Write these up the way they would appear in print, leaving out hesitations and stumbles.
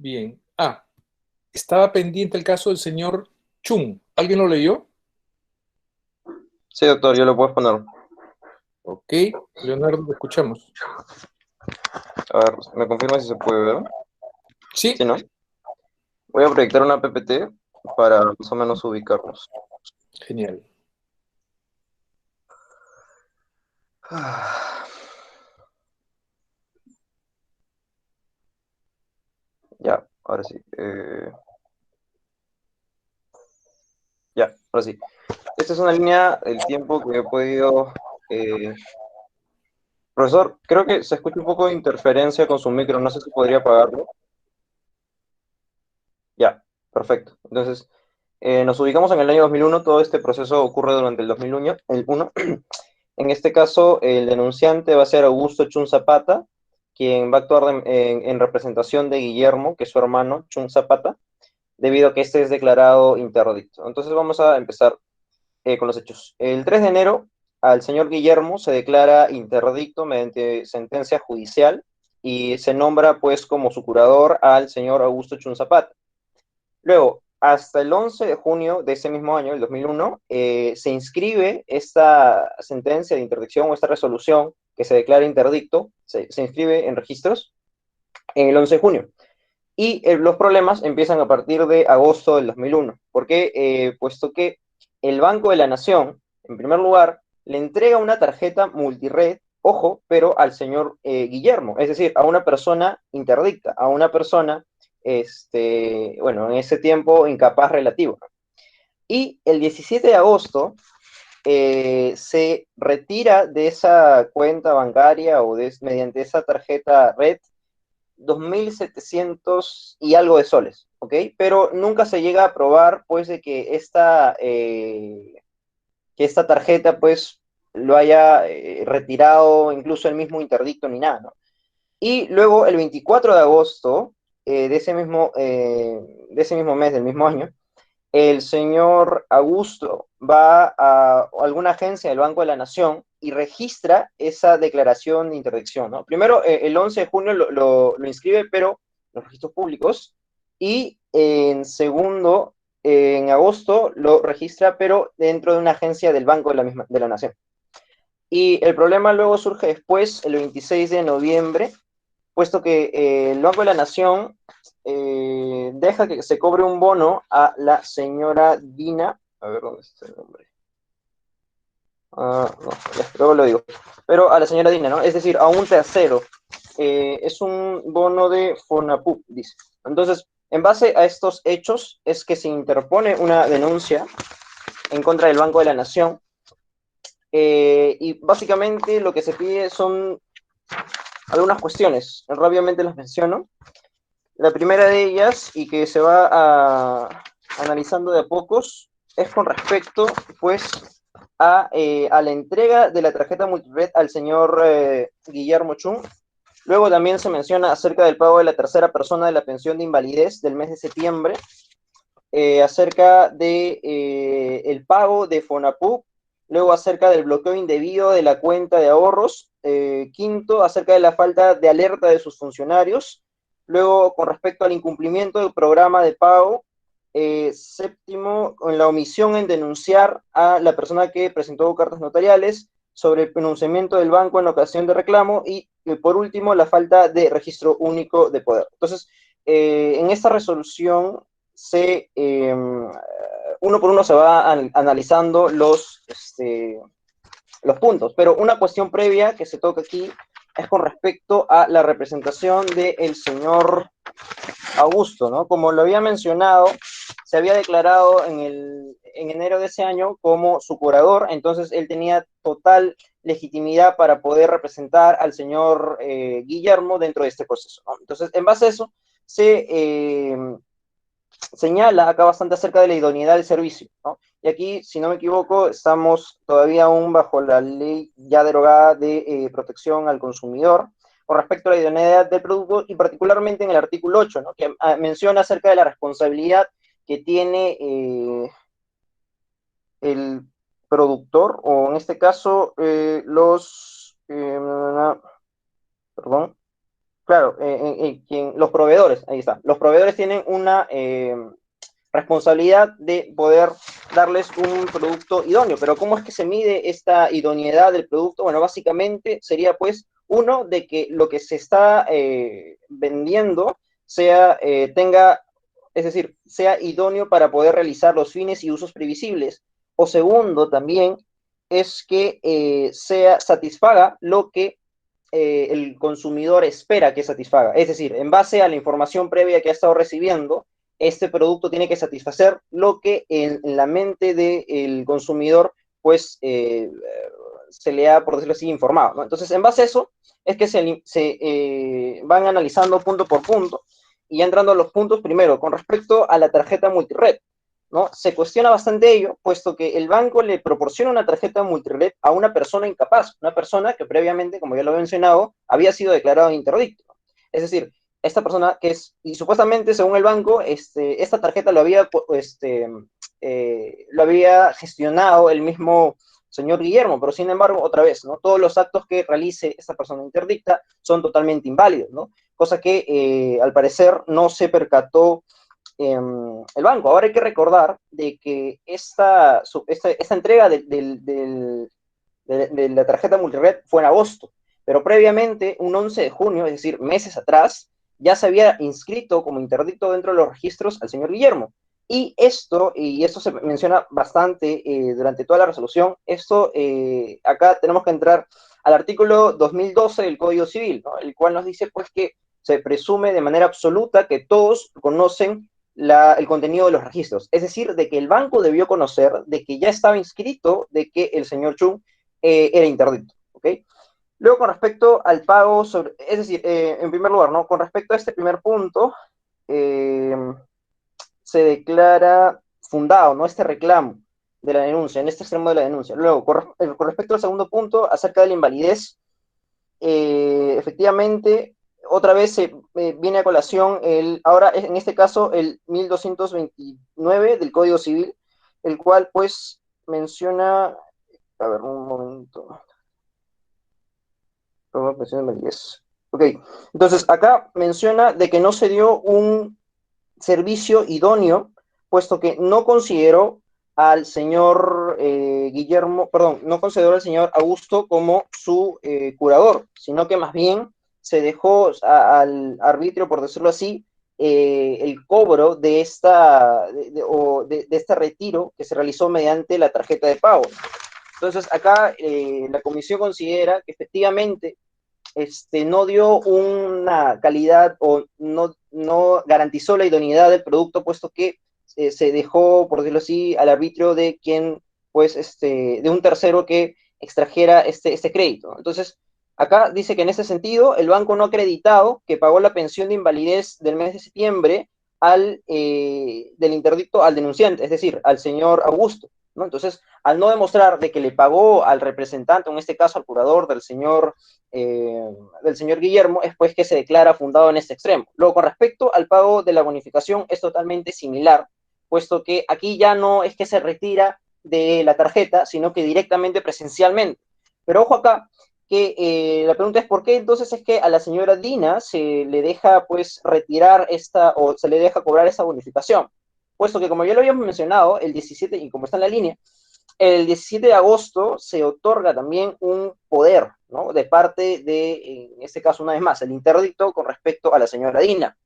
Bien. Estaba pendiente el caso del señor Chung. ¿Alguien lo leyó? Sí, doctor, yo lo puedo poner. Ok, Leonardo, lo escuchamos. A ver, ¿me confirma si se puede ver? Sí, Sí, ¿no? Voy a proyectar una PPT para más o menos ubicarnos. genial. Ya, ahora sí. Ya, ahora sí. Esta es una línea del tiempo que he podido... eh, Profesor, creo que se escucha un poco de interferencia con su micro. No sé si podría apagarlo. Ya, perfecto. Entonces, nos ubicamos en el año 2001. Todo este proceso ocurre durante el 2001. En este caso, el denunciante va a ser Augusto Chun Zapata, quien va a actuar en representación de Guillermo, que es su hermano, Chun Zapata, debido a que este es declarado interdicto. Entonces vamos a empezar con los hechos. El 3 de enero, al señor Guillermo se declara interdicto mediante sentencia judicial y se nombra pues como su curador al señor Augusto Chun Zapata. Luego, hasta el 11 de junio de ese mismo año, el 2001, se inscribe esta sentencia de interdicción o esta resolución que se declara interdicto, se inscribe en registros en el 11 de junio. Y los problemas empiezan a partir de agosto del 2001. ¿Por qué? Puesto que el Banco de la Nación, en primer lugar, le entrega una tarjeta multired, ojo, pero al señor Guillermo, es decir, a una persona interdicta, a una persona, bueno, en ese tiempo incapaz relativo. Y el 17 de agosto se retira de esa cuenta bancaria o mediante esa tarjeta red 2.700 y algo de soles, ¿ok? Pero nunca se llega a probar, pues, de que esta tarjeta, pues, lo haya retirado incluso el mismo interdicto ni nada, ¿no? Y luego, el 24 de agosto de ese mismo mes, del mismo año, el señor Augusto va a alguna agencia del Banco de la Nación y registra esa declaración de interdicción, ¿no? Primero, el 11 de junio lo inscribe, pero en los registros públicos, y en segundo, en agosto lo registra, pero dentro de una agencia del Banco de la Nación. Y el problema luego surge después, el 26 de noviembre, puesto que el Banco de la Nación deja que se cobre un bono a la señora Dina. A ver, ¿dónde está el nombre? No, ya, luego lo digo. Pero a la señora Dina, ¿no? Es decir, a un tercero. Es un bono de Fonapup, dice. Entonces, en base a estos hechos, es que se interpone una denuncia en contra del Banco de la Nación. Y básicamente lo que se pide son algunas cuestiones. Rápidamente las menciono. La primera de ellas, y que se va analizando de a pocos, es con respecto, pues, a la entrega de la tarjeta multired al señor Guillermo Chung. Luego también se menciona acerca del pago de la tercera persona de la pensión de invalidez del mes de septiembre, acerca de el pago de Fonapup, luego acerca del bloqueo indebido de la cuenta de ahorros, quinto, acerca de la falta de alerta de sus funcionarios, luego con respecto al incumplimiento del programa de pago, séptimo, en la omisión en denunciar a la persona que presentó cartas notariales sobre el pronunciamiento del banco en ocasión de reclamo y, por último, la falta de registro único de poder. Entonces, en esta resolución uno por uno se va analizando los puntos, pero una cuestión previa que se toca aquí es con respecto a la representación del señor Augusto, ¿no? Como lo había mencionado, se había declarado en enero de ese año como su curador, entonces él tenía total legitimidad para poder representar al señor Guillermo dentro de este proceso, ¿no? Entonces, en base a eso, se señala acá bastante acerca de la idoneidad del servicio, ¿no? Y aquí, si no me equivoco, estamos todavía aún bajo la ley ya derogada de protección al consumidor con respecto a la idoneidad del producto y particularmente en el artículo 8, ¿no? Que menciona acerca de la responsabilidad que tiene el productor, o en este caso, perdón, Claro, los proveedores, ahí está. Los proveedores tienen una responsabilidad de poder darles un producto idóneo. Pero ¿cómo es que se mide esta idoneidad del producto? Bueno, básicamente sería pues uno de que lo que se está vendiendo tenga, es decir, sea idóneo para poder realizar los fines y usos previsibles. O segundo, también es que satisfaga lo que el consumidor espera que satisfaga. Es decir, en base a la información previa que ha estado recibiendo, este producto tiene que satisfacer lo que en la mente del consumidor pues se le ha, por decirlo así, informado, ¿no? Entonces, en base a eso, es que se van analizando punto por punto y ya entrando a los puntos, primero, con respecto a la tarjeta multired, ¿no? Se cuestiona bastante ello, puesto que el banco le proporciona una tarjeta multired a una persona incapaz, una persona que previamente, como ya lo he mencionado, había sido declarado interdicto. Es decir, esta persona que es, y supuestamente según el banco, esta tarjeta lo había gestionado el mismo señor Guillermo, pero sin embargo, otra vez, ¿no? Todos los actos que realice esta persona interdicta son totalmente inválidos, ¿no? Cosa que al parecer no se percató el banco. Ahora hay que recordar de que esta entrega de la tarjeta multired fue en agosto, pero previamente, un 11 de junio, es decir, meses atrás, ya se había inscrito como interdicto dentro de los registros al señor Guillermo. Y esto se menciona bastante durante toda la resolución, acá tenemos que entrar al artículo 2012 del Código Civil, ¿no? El cual nos dice pues que se presume de manera absoluta que todos conocen el contenido de los registros. Es decir, de que el banco debió conocer de que ya estaba inscrito de que el señor Chung era interdicto. ¿Ok? Luego, con respecto al pago, es decir, en primer lugar, ¿no? Con respecto a este primer punto, eh, se declara fundado, ¿no? Este reclamo de la denuncia, en este extremo de la denuncia. Luego, con respecto al segundo punto, acerca de la invalidez, efectivamente, otra vez viene a colación ahora en este caso el 1229 del Código Civil, el cual pues menciona, a ver, un momento, ok, entonces acá menciona de que no se dio un servicio idóneo, puesto que no consideró al señor Guillermo, perdón, no consideró al señor Augusto como su curador, sino que más bien se dejó al arbitrio, por decirlo así, el cobro de este retiro que se realizó mediante la tarjeta de pago. Entonces, acá la comisión considera que efectivamente no dio una calidad o no garantizó la idoneidad del producto, puesto que se dejó, por decirlo así, al arbitrio de quien, pues, de un tercero que extrajera este crédito. Entonces, acá dice que en ese sentido, el banco no ha acreditado que pagó la pensión de invalidez del mes de septiembre del interdicto al denunciante, es decir, al señor Augusto, ¿no? Entonces, al no demostrar de que le pagó al representante, en este caso al curador del señor Guillermo, es pues que se declara fundado en este extremo. Luego, con respecto al pago de la bonificación, es totalmente similar, puesto que aquí ya no es que se retira de la tarjeta, sino que directamente presencialmente. Pero ojo acá, que la pregunta es por qué entonces es que a la señora Dina se le deja pues retirar o se le deja cobrar esta bonificación, puesto que como ya lo habíamos mencionado, el 17, y como está en la línea, el 17 de agosto se otorga también un poder, ¿no? De parte en este caso, una vez más, el interdicto con respecto a la señora Dina.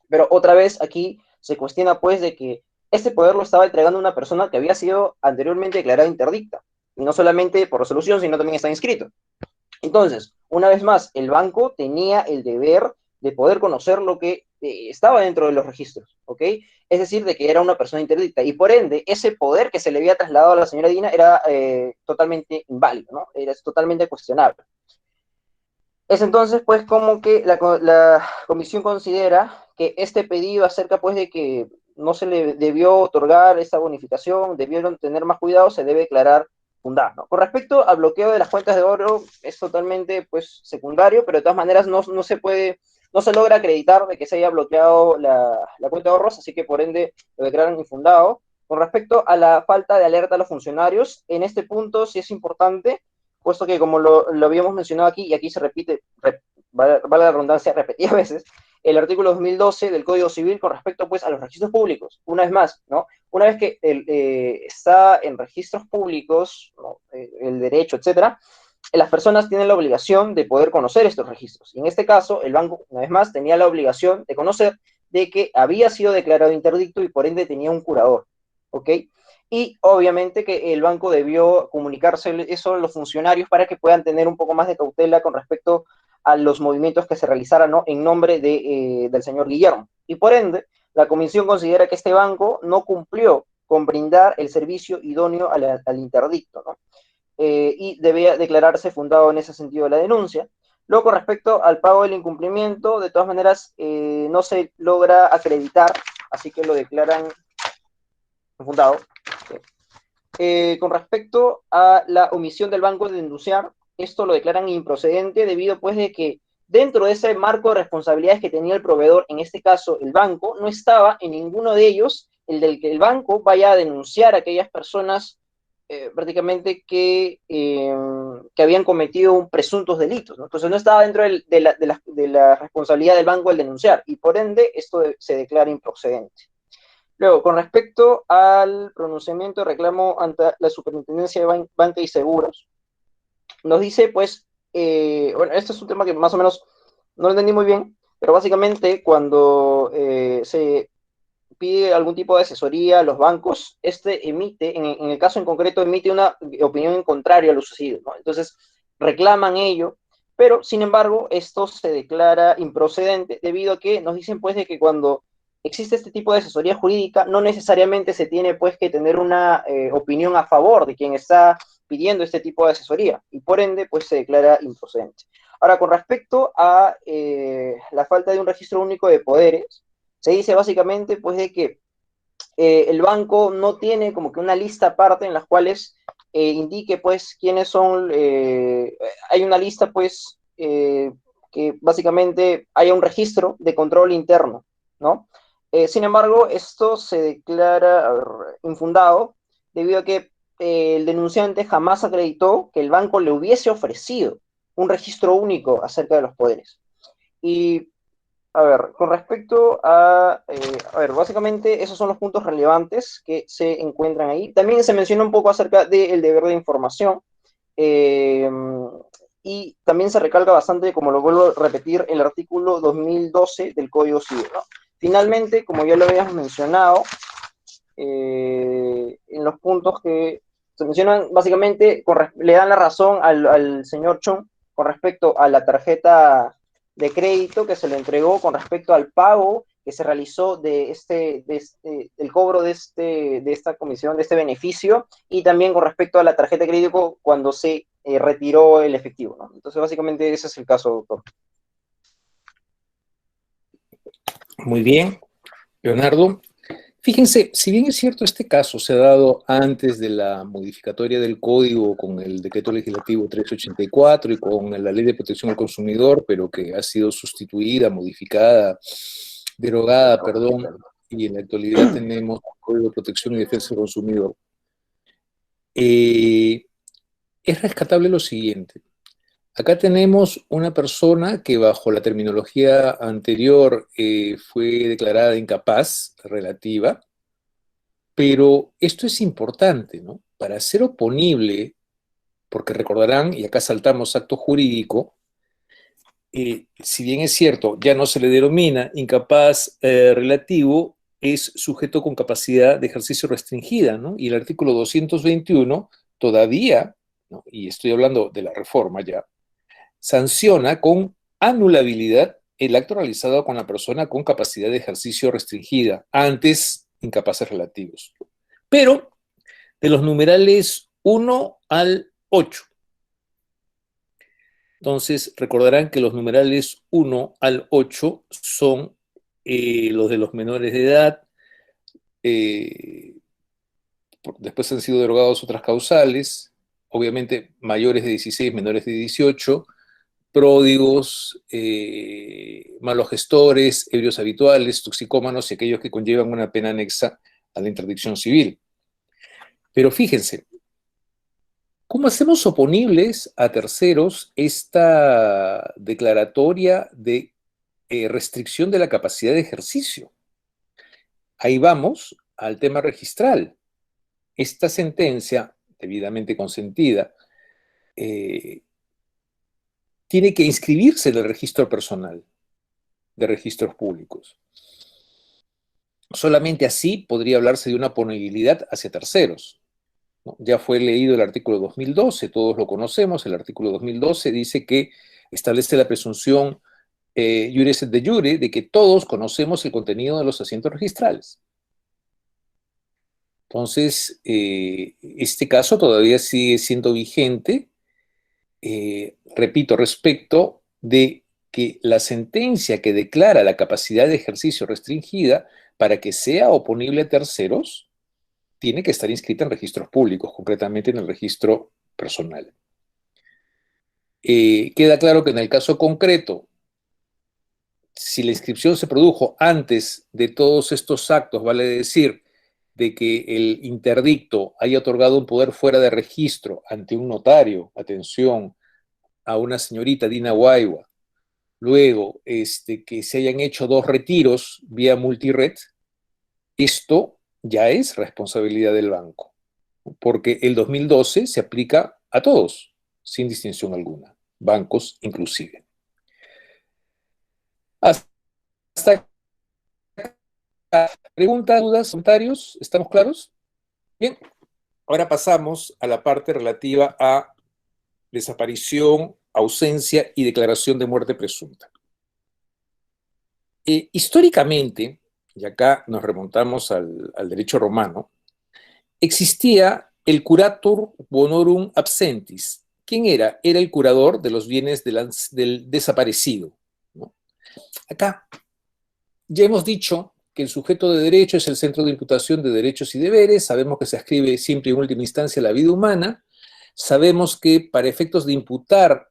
Pero otra vez aquí se cuestiona, pues, de que este poder lo estaba entregando una persona que había sido anteriormente declarada interdicta. Y no solamente por resolución, sino también está inscrito. Entonces, una vez más, el banco tenía el deber de poder conocer lo que estaba dentro de los registros, ¿ok? Es decir, de que era una persona interdicta y por ende, ese poder que se le había trasladado a la señora Dina era totalmente inválido, ¿no? Era totalmente cuestionable. Es entonces, pues, como que la comisión considera que este pedido acerca, pues, de que no se le debió otorgar esta bonificación, debieron tener más cuidado, se debe declarar fundado, ¿no? Con respecto al bloqueo de las cuentas de oro, es totalmente, pues, secundario, pero de todas maneras no se logra acreditar de que se haya bloqueado la cuenta de ahorros, así que por ende lo declaran infundado. Con respecto a la falta de alerta a los funcionarios, en este punto sí es importante, puesto que como lo habíamos mencionado aquí, y aquí se repite, vale la redundancia, repetidas veces, el artículo 2012 del Código Civil con respecto pues a los registros públicos. Una vez más, ¿no? Una vez que está en registros públicos, ¿no? El derecho, etcétera, las personas tienen la obligación de poder conocer estos registros. Y en este caso, el banco, una vez más, tenía la obligación de conocer de que había sido declarado interdicto y por ende tenía un curador, ¿ok? Y obviamente que el banco debió comunicarse eso a los funcionarios para que puedan tener un poco más de cautela con respecto a los movimientos que se realizaran, ¿no? En nombre del señor Guillermo. Y por ende, la comisión considera que este banco no cumplió con brindar el servicio idóneo al interdicto, ¿no? Y debía declararse fundado en ese sentido la denuncia. Luego, con respecto al pago del incumplimiento, de todas maneras, no se logra acreditar, así que lo declaran fundado. Con respecto a la omisión del banco de denunciar, esto lo declaran improcedente debido pues de que dentro de ese marco de responsabilidades que tenía el proveedor, en este caso el banco, no estaba en ninguno de ellos el del que el banco vaya a denunciar a aquellas personas prácticamente que habían cometido presuntos delitos, ¿no? Entonces no estaba dentro de la responsabilidad del banco el denunciar y por ende esto se declara improcedente. Luego, con respecto al pronunciamiento de reclamo ante la Superintendencia de Banca y Seguros, nos dice, pues, bueno, este es un tema que más o menos no lo entendí muy bien, pero básicamente cuando se pide algún tipo de asesoría a los bancos, este emite, en el caso en concreto, emite una opinión en contrario a lo sucedido, ¿no? Entonces, reclaman ello, pero, sin embargo, esto se declara improcedente debido a que nos dicen, pues, de que cuando existe este tipo de asesoría jurídica, no necesariamente se tiene, pues, que tener una opinión a favor de quien está pidiendo este tipo de asesoría, y por ende, pues, se declara improcedente. Ahora, con respecto a la falta de un registro único de poderes, se dice básicamente pues de que el banco no tiene como que una lista aparte en las cuales indique pues quiénes son, hay una lista pues que básicamente haya un registro de control interno, ¿no? Sin embargo, esto se declara, a ver, infundado debido a que el denunciante jamás acreditó que el banco le hubiese ofrecido un registro único acerca de los poderes. Y a ver, con respecto a ver, básicamente esos son los puntos relevantes que se encuentran ahí. También se menciona un poco acerca del deber de información eh, y también se recalca bastante, como lo vuelvo a repetir, el artículo 2012 del Código Civil, ¿no? Finalmente, como ya lo habíamos mencionado, en los puntos que se mencionan, básicamente le dan la razón al señor Chung con respecto a la tarjeta de crédito que se le entregó, con respecto al pago que se realizó del cobro de esta comisión, de este beneficio, y también con respecto a la tarjeta de crédito cuando se retiró el efectivo, ¿no? Entonces, básicamente ese es el caso, doctor. Muy bien, Leonardo. Fíjense, si bien es cierto, este caso se ha dado antes de la modificatoria del código con el decreto legislativo 384 y con la ley de protección al consumidor, pero que ha sido sustituida, modificada, derogada, perdón, y en la actualidad tenemos el Código de Protección y Defensa del Consumidor, es rescatable lo siguiente. Acá tenemos una persona que bajo la terminología anterior fue declarada incapaz relativa, pero esto es importante, ¿no? Para ser oponible, porque recordarán, y acá saltamos acto jurídico, si bien es cierto, ya no se le denomina incapaz relativo, es sujeto con capacidad de ejercicio restringida, ¿no? Y el artículo 221 todavía, ¿no? Y estoy hablando de la reforma ya, sanciona con anulabilidad el acto realizado con la persona con capacidad de ejercicio restringida, antes incapaces relativos. Pero de los numerales 1 al 8. Entonces, recordarán que los numerales 1 al 8 son los de los menores de edad, después han sido derogados otras causales, obviamente mayores de 16, menores de 18, pródigos, malos gestores, ebrios habituales, toxicómanos y aquellos que conllevan una pena anexa a la interdicción civil. Pero fíjense, ¿Cómo hacemos oponibles a terceros esta declaratoria de restricción de la capacidad de ejercicio? Ahí vamos al tema registral. Esta sentencia, debidamente consentida, tiene que inscribirse en el registro personal de registros públicos. Solamente así podría hablarse de una punibilidad hacia terceros, ¿no? Ya fue leído el artículo 2012, todos lo conocemos, el artículo 2012 dice que establece la presunción iuris et de jure de que todos conocemos el contenido de los asientos registrales. Entonces, este caso todavía sigue siendo vigente, repito, respecto de que la sentencia que declara la capacidad de ejercicio restringida para que sea oponible a terceros, tiene que estar inscrita en registros públicos, concretamente en el registro personal. Queda claro que en el caso concreto, si la inscripción se produjo antes de todos estos actos, vale decir, de que el interdicto haya otorgado un poder fuera de registro ante un notario, atención, a una señorita Dina Guayua, luego que se hayan hecho 2 retiros vía multired, esto ya es responsabilidad del banco, porque el 2012 se aplica a todos, sin distinción alguna, bancos inclusive. Hasta preguntas, dudas, comentarios, ¿estamos claros? Bien, ahora pasamos a la parte relativa a desaparición, ausencia y declaración de muerte presunta. Históricamente, y acá nos remontamos al derecho romano, existía el curator bonorum absentis. ¿Quién era? Era el curador de los bienes del desaparecido, ¿no? Acá ya hemos dicho que el sujeto de derecho es el centro de imputación de derechos y deberes, sabemos que se ascribe siempre en última instancia a la vida humana, sabemos que para efectos de imputar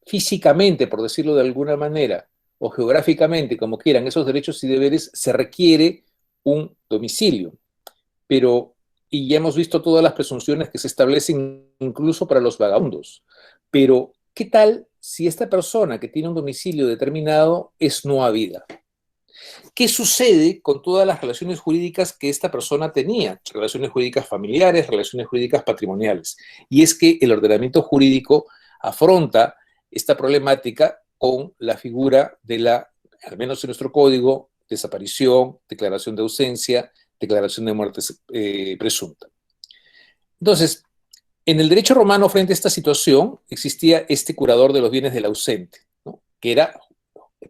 físicamente, por decirlo de alguna manera, o geográficamente, como quieran, esos derechos y deberes, se requiere un domicilio. Pero, y ya hemos visto todas las presunciones que se establecen incluso para los vagabundos. Pero, ¿qué tal si esta persona que tiene un domicilio determinado es no habida? ¿Qué sucede con todas las relaciones jurídicas que esta persona tenía? Relaciones jurídicas familiares, relaciones jurídicas patrimoniales. Y es que el ordenamiento jurídico afronta esta problemática con la figura de la, al menos en nuestro código, desaparición, declaración de ausencia, declaración de muerte presunta. Entonces, en el derecho romano, frente a esta situación, existía este curador de los bienes del ausente, ¿no? Que era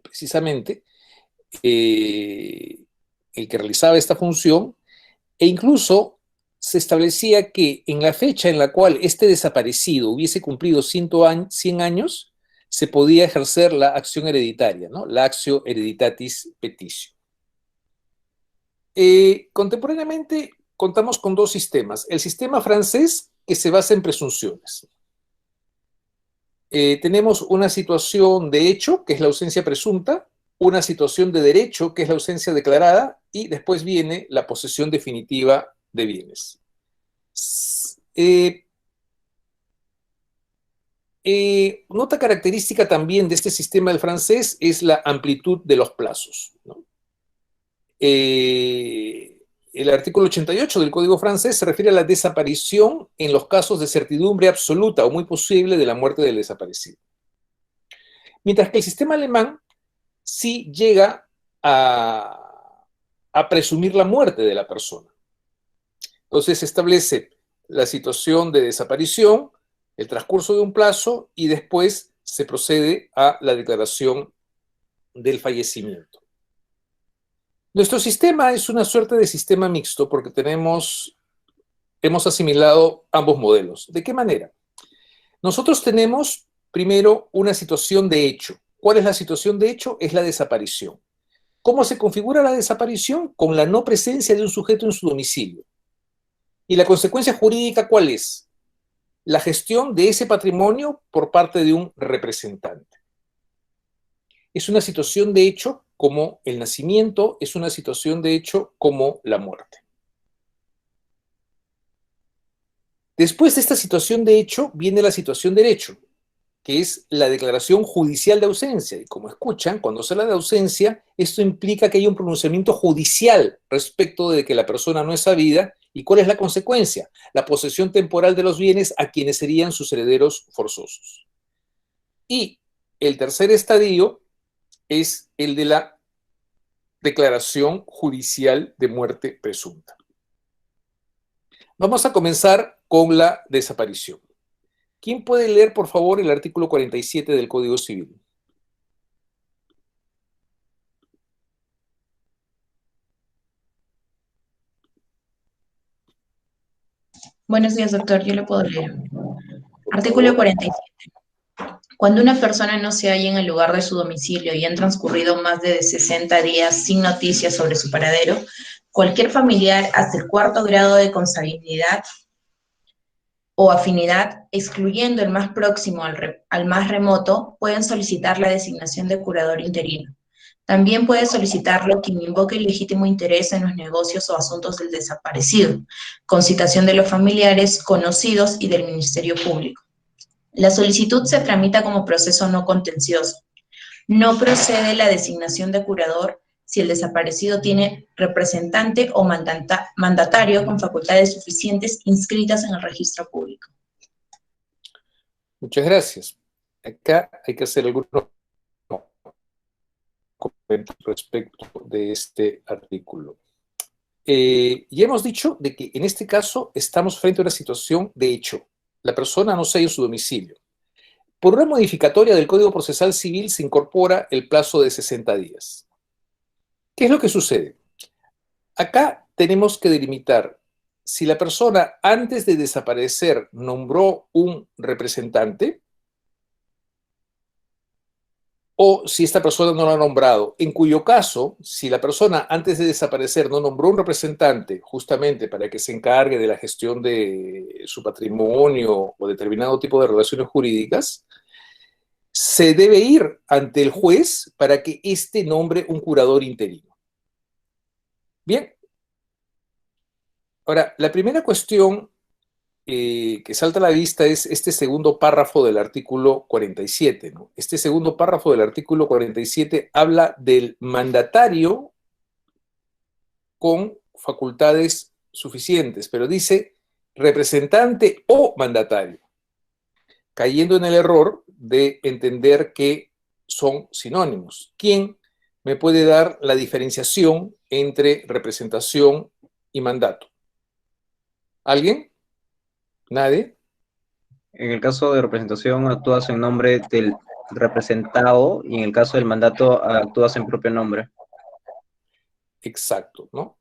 precisamente el que realizaba esta función, e incluso se establecía que en la fecha en la cual este desaparecido hubiese cumplido 100 años, se podía ejercer la acción hereditaria, ¿no? La actio hereditatis petitio. Contemporáneamente contamos con 2 sistemas. El sistema francés, que se basa en presunciones. Tenemos una situación de hecho, que es la ausencia presunta, una situación de derecho, que es la ausencia declarada, y después viene la posesión definitiva de bienes. Nota característica también de este sistema del francés es la amplitud de los plazos, ¿no? El artículo 88 del Código francés se refiere a la desaparición en los casos de certidumbre absoluta o muy posible de la muerte del desaparecido. Mientras que el sistema alemán sí llega a presumir la muerte de la persona. Entonces se establece la situación de desaparición, el transcurso de un plazo y después se procede a la declaración del fallecimiento. Nuestro sistema es una suerte de sistema mixto porque hemos asimilado ambos modelos. ¿De qué manera? Nosotros tenemos primero una situación de hecho. ¿Cuál es la situación de hecho? Es la desaparición. ¿Cómo se configura la desaparición? Con la no presencia de un sujeto en su domicilio. ¿Y la consecuencia jurídica cuál es? La gestión de ese patrimonio por parte de un representante. Es una situación de hecho como el nacimiento, es una situación de hecho como la muerte. Después de esta situación de hecho, viene la situación de derecho, que es la declaración judicial de ausencia. Y como escuchan, cuando se habla de ausencia, esto implica que hay un pronunciamiento judicial respecto de que la persona no es sabida. ¿Y cuál es la consecuencia? La posesión temporal de los bienes a quienes serían sus herederos forzosos. Y el tercer estadio es el de la declaración judicial de muerte presunta. Vamos a comenzar con la desaparición. ¿Quién puede leer, por favor, el artículo 47 del Código Civil? Buenos días, doctor. Yo le puedo leer. Por Artículo favor. 47. Cuando una persona no se halla en el lugar de su domicilio y han transcurrido más de 60 días sin noticias sobre su paradero, cualquier familiar hasta el cuarto grado de consanguinidad o afinidad, excluyendo el más próximo al más remoto, pueden solicitar la designación de curador interino. También puede solicitarlo quien invoque el legítimo interés en los negocios o asuntos del desaparecido, con citación de los familiares, conocidos y del Ministerio Público. La solicitud se tramita como proceso no contencioso. No procede la designación de curador si el desaparecido tiene representante o mandatario con facultades suficientes inscritas en el registro público. Muchas gracias. Acá hay que hacer algunos comentarios respecto de este artículo. Ya hemos dicho de que en este caso estamos frente a una situación de hecho. La persona no se halla en su domicilio. Por una modificatoria del Código Procesal Civil se incorpora el plazo de 60 días. ¿Qué es lo que sucede? Acá tenemos que delimitar si la persona antes de desaparecer nombró un representante o si esta persona no lo ha nombrado, en cuyo caso, si la persona antes de desaparecer no nombró un representante justamente para que se encargue de la gestión de su patrimonio o determinado tipo de relaciones jurídicas, se debe ir ante el juez para que éste nombre un curador interino. Bien. Ahora, la primera cuestión que salta a la vista es este segundo párrafo del artículo 47, ¿no? Este segundo párrafo del artículo 47 habla del mandatario con facultades suficientes, pero dice representante o mandatario, cayendo en el error de entender que son sinónimos. ¿Quién me puede dar la diferenciación entre representación y mandato? ¿Alguien? ¿Nadie? En el caso de representación actúas en nombre del representado y en el caso del mandato actúas en propio nombre. Exacto, ¿no?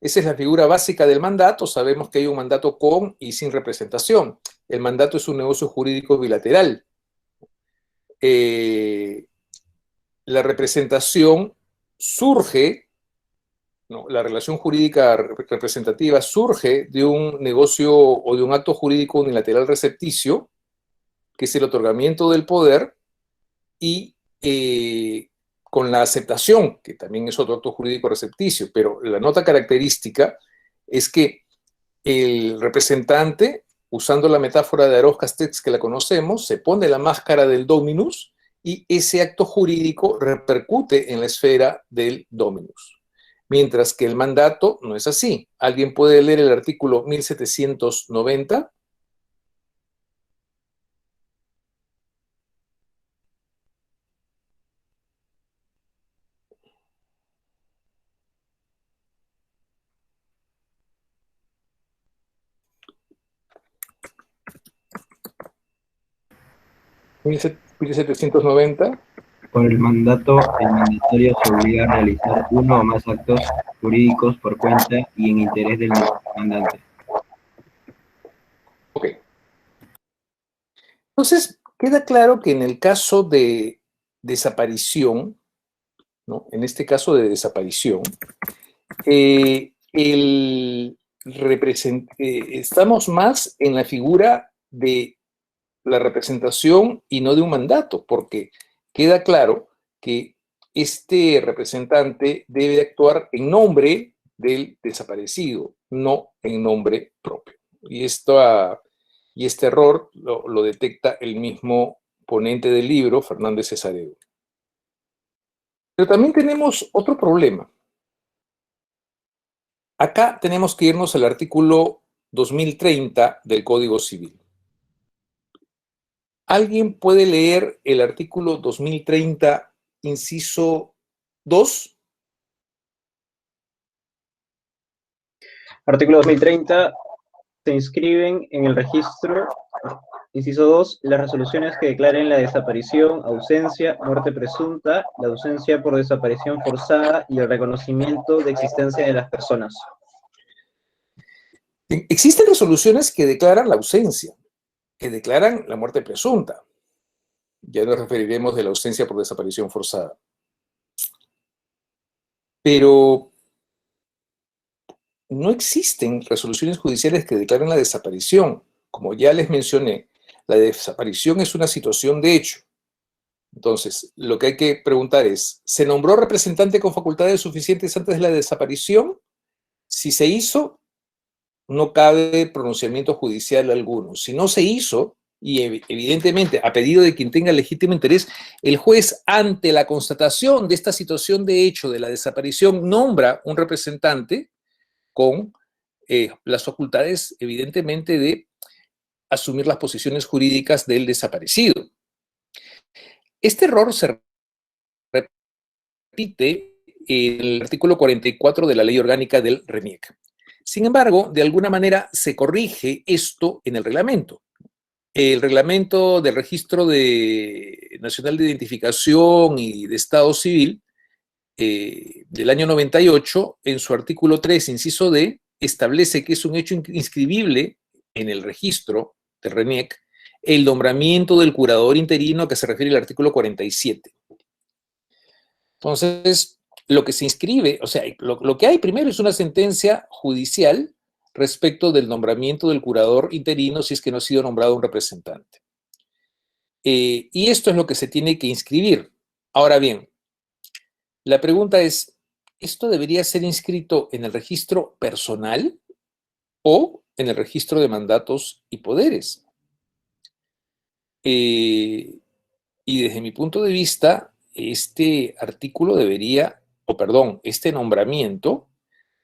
Esa es la figura básica del mandato. Sabemos que hay un mandato con y sin representación. El mandato es un negocio jurídico bilateral. La representación surge, ¿no? La relación jurídica representativa surge de un negocio o de un acto jurídico unilateral recepticio, que es el otorgamiento del poder, y con la aceptación, que también es otro acto jurídico recepticio, pero la nota característica es que el representante, usando la metáfora de Aros Castex que la conocemos, se pone la máscara del dominus y ese acto jurídico repercute en la esfera del dominus. Mientras que el mandato no es así. ¿Alguien puede leer el artículo 1790? ¿1790? Por el mandato, el mandatario se obliga a realizar uno o más actos jurídicos por cuenta y en interés del mandante. Ok. Entonces, queda claro que en el caso de desaparición, ¿no? En este caso de desaparición, estamos más en la figura de la representación y no de un mandato, porque queda claro que este representante debe actuar en nombre del desaparecido, no en nombre propio. Y este error lo detecta el mismo ponente del libro, Fernández Cesaredo. Pero también tenemos otro problema. Acá tenemos que irnos al artículo 2030 del Código Civil. ¿Alguien puede leer el artículo 2030, inciso 2? Artículo 2030. Se inscriben en el registro, inciso 2, las resoluciones que declaren la desaparición, ausencia, muerte presunta, la ausencia por desaparición forzada y el reconocimiento de existencia de las personas. Existen resoluciones que declaran la ausencia, que declaran la muerte presunta. Ya nos referiremos de la ausencia por desaparición forzada. Pero no existen resoluciones judiciales que declaren la desaparición. Como ya les mencioné, la desaparición es una situación de hecho. Entonces, lo que hay que preguntar es, ¿se nombró representante con facultades suficientes antes de la desaparición? Si se hizo, no cabe pronunciamiento judicial alguno. Si no se hizo, y evidentemente a pedido de quien tenga legítimo interés, el juez, ante la constatación de esta situación de hecho de la desaparición, nombra un representante con las facultades, evidentemente, de asumir las posiciones jurídicas del desaparecido. Este error se repite en el artículo 44 de la Ley Orgánica del RENIEC. Sin embargo, de alguna manera se corrige esto en el reglamento. El reglamento del Registro Nacional de Identificación y de Estado Civil del año 98, en su artículo 3, inciso D, establece que es un hecho inscribible en el registro del RENIEC el nombramiento del curador interino a que se refiere el artículo 47. Entonces, lo que se inscribe, o sea, lo que hay primero es una sentencia judicial respecto del nombramiento del curador interino si es que no ha sido nombrado un representante. Y esto es lo que se tiene que inscribir. Ahora bien, la pregunta es, ¿esto debería ser inscrito en el registro personal o en el registro de mandatos y poderes? Y desde mi punto de vista, este artículo debería, o perdón, este nombramiento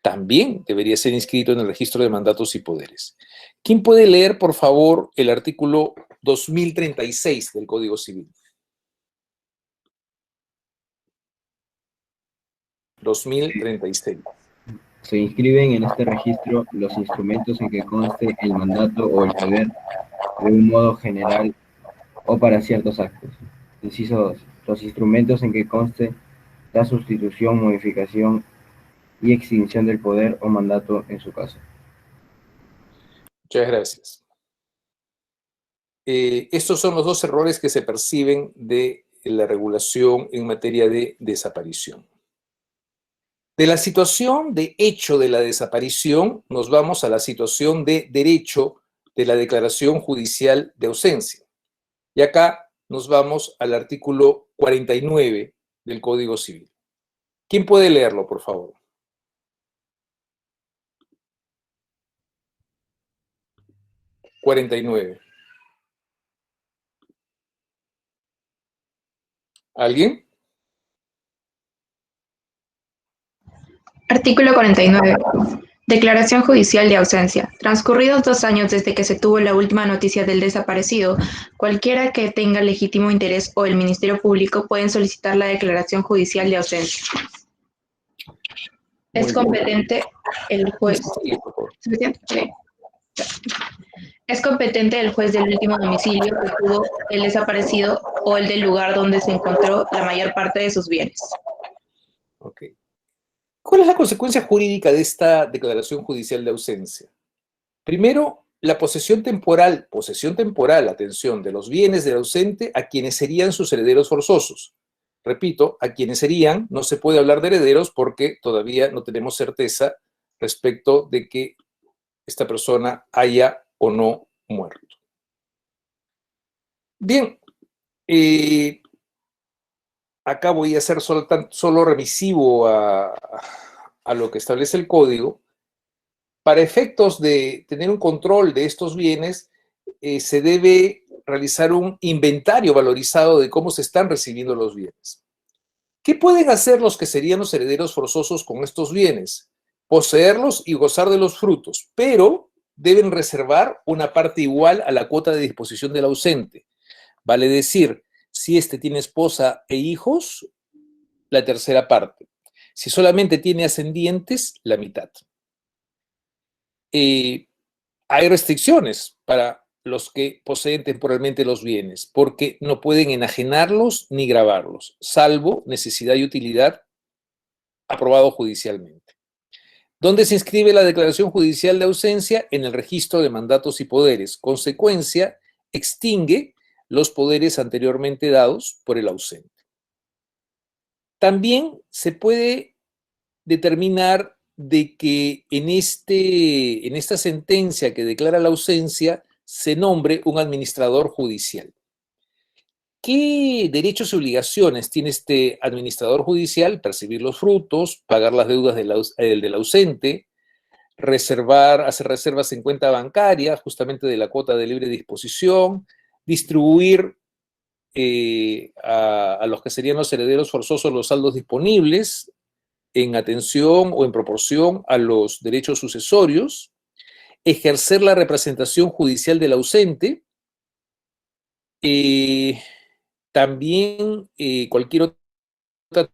también debería ser inscrito en el registro de mandatos y poderes. ¿Quién puede leer, por favor, el artículo 2036 del Código Civil? 2036. Se inscriben en este registro los instrumentos en que conste el mandato o el poder de un modo general o para ciertos actos. Inciso 2. Los instrumentos en que conste la sustitución, modificación y extinción del poder o mandato en su caso. Muchas gracias. Estos son los dos errores que se perciben de la regulación en materia de desaparición. De la situación de hecho de la desaparición, nos vamos a la situación de derecho de la declaración judicial de ausencia. Y acá nos vamos al artículo 49 del Código Civil. ¿Quién puede leerlo, por favor? ¿49? ¿Alguien? Artículo 49. Declaración judicial de ausencia. Transcurridos 2 años desde que se tuvo la última noticia del desaparecido, cualquiera que tenga legítimo interés o el Ministerio Público pueden solicitar la declaración judicial de ausencia. Es competente el juez. ¿Suficiente? Sí. Es competente el juez del último domicilio que tuvo el desaparecido o el del lugar donde se encontró la mayor parte de sus bienes. Ok. ¿Cuál es la consecuencia jurídica de esta declaración judicial de ausencia? Primero, la posesión temporal, atención, de los bienes del ausente a quienes serían sus herederos forzosos. Repito, a quienes serían, no se puede hablar de herederos porque todavía no tenemos certeza respecto de que esta persona haya o no muerto. Bien, acá voy a ser solo remisivo a lo que establece el código para efectos de tener un control de estos bienes, se debe realizar un inventario valorizado de cómo se están recibiendo los bienes. ¿Qué pueden hacer los que serían los herederos forzosos con estos bienes? Poseerlos y gozar de los frutos, pero deben reservar una parte igual a la cuota de disposición del ausente. Vale decir, si éste tiene esposa e hijos, la tercera parte. Si solamente tiene ascendientes, la mitad. Hay restricciones para los que poseen temporalmente los bienes, porque no pueden enajenarlos ni gravarlos, salvo necesidad y utilidad aprobado judicialmente. ¿Dónde se inscribe la declaración judicial de ausencia? En el registro de mandatos y poderes. Consecuencia, extingue los poderes anteriormente dados por el ausente. También se puede determinar de que en esta sentencia que declara la ausencia se nombre un administrador judicial. ¿Qué derechos y obligaciones tiene este administrador judicial? Percibir los frutos, pagar las deudas del ausente, hacer reservas en cuenta bancaria, justamente de la cuota de libre disposición, distribuir a los que serían los herederos forzosos los saldos disponibles en atención o en proporción a los derechos sucesorios, ejercer la representación judicial del ausente, también cualquier otra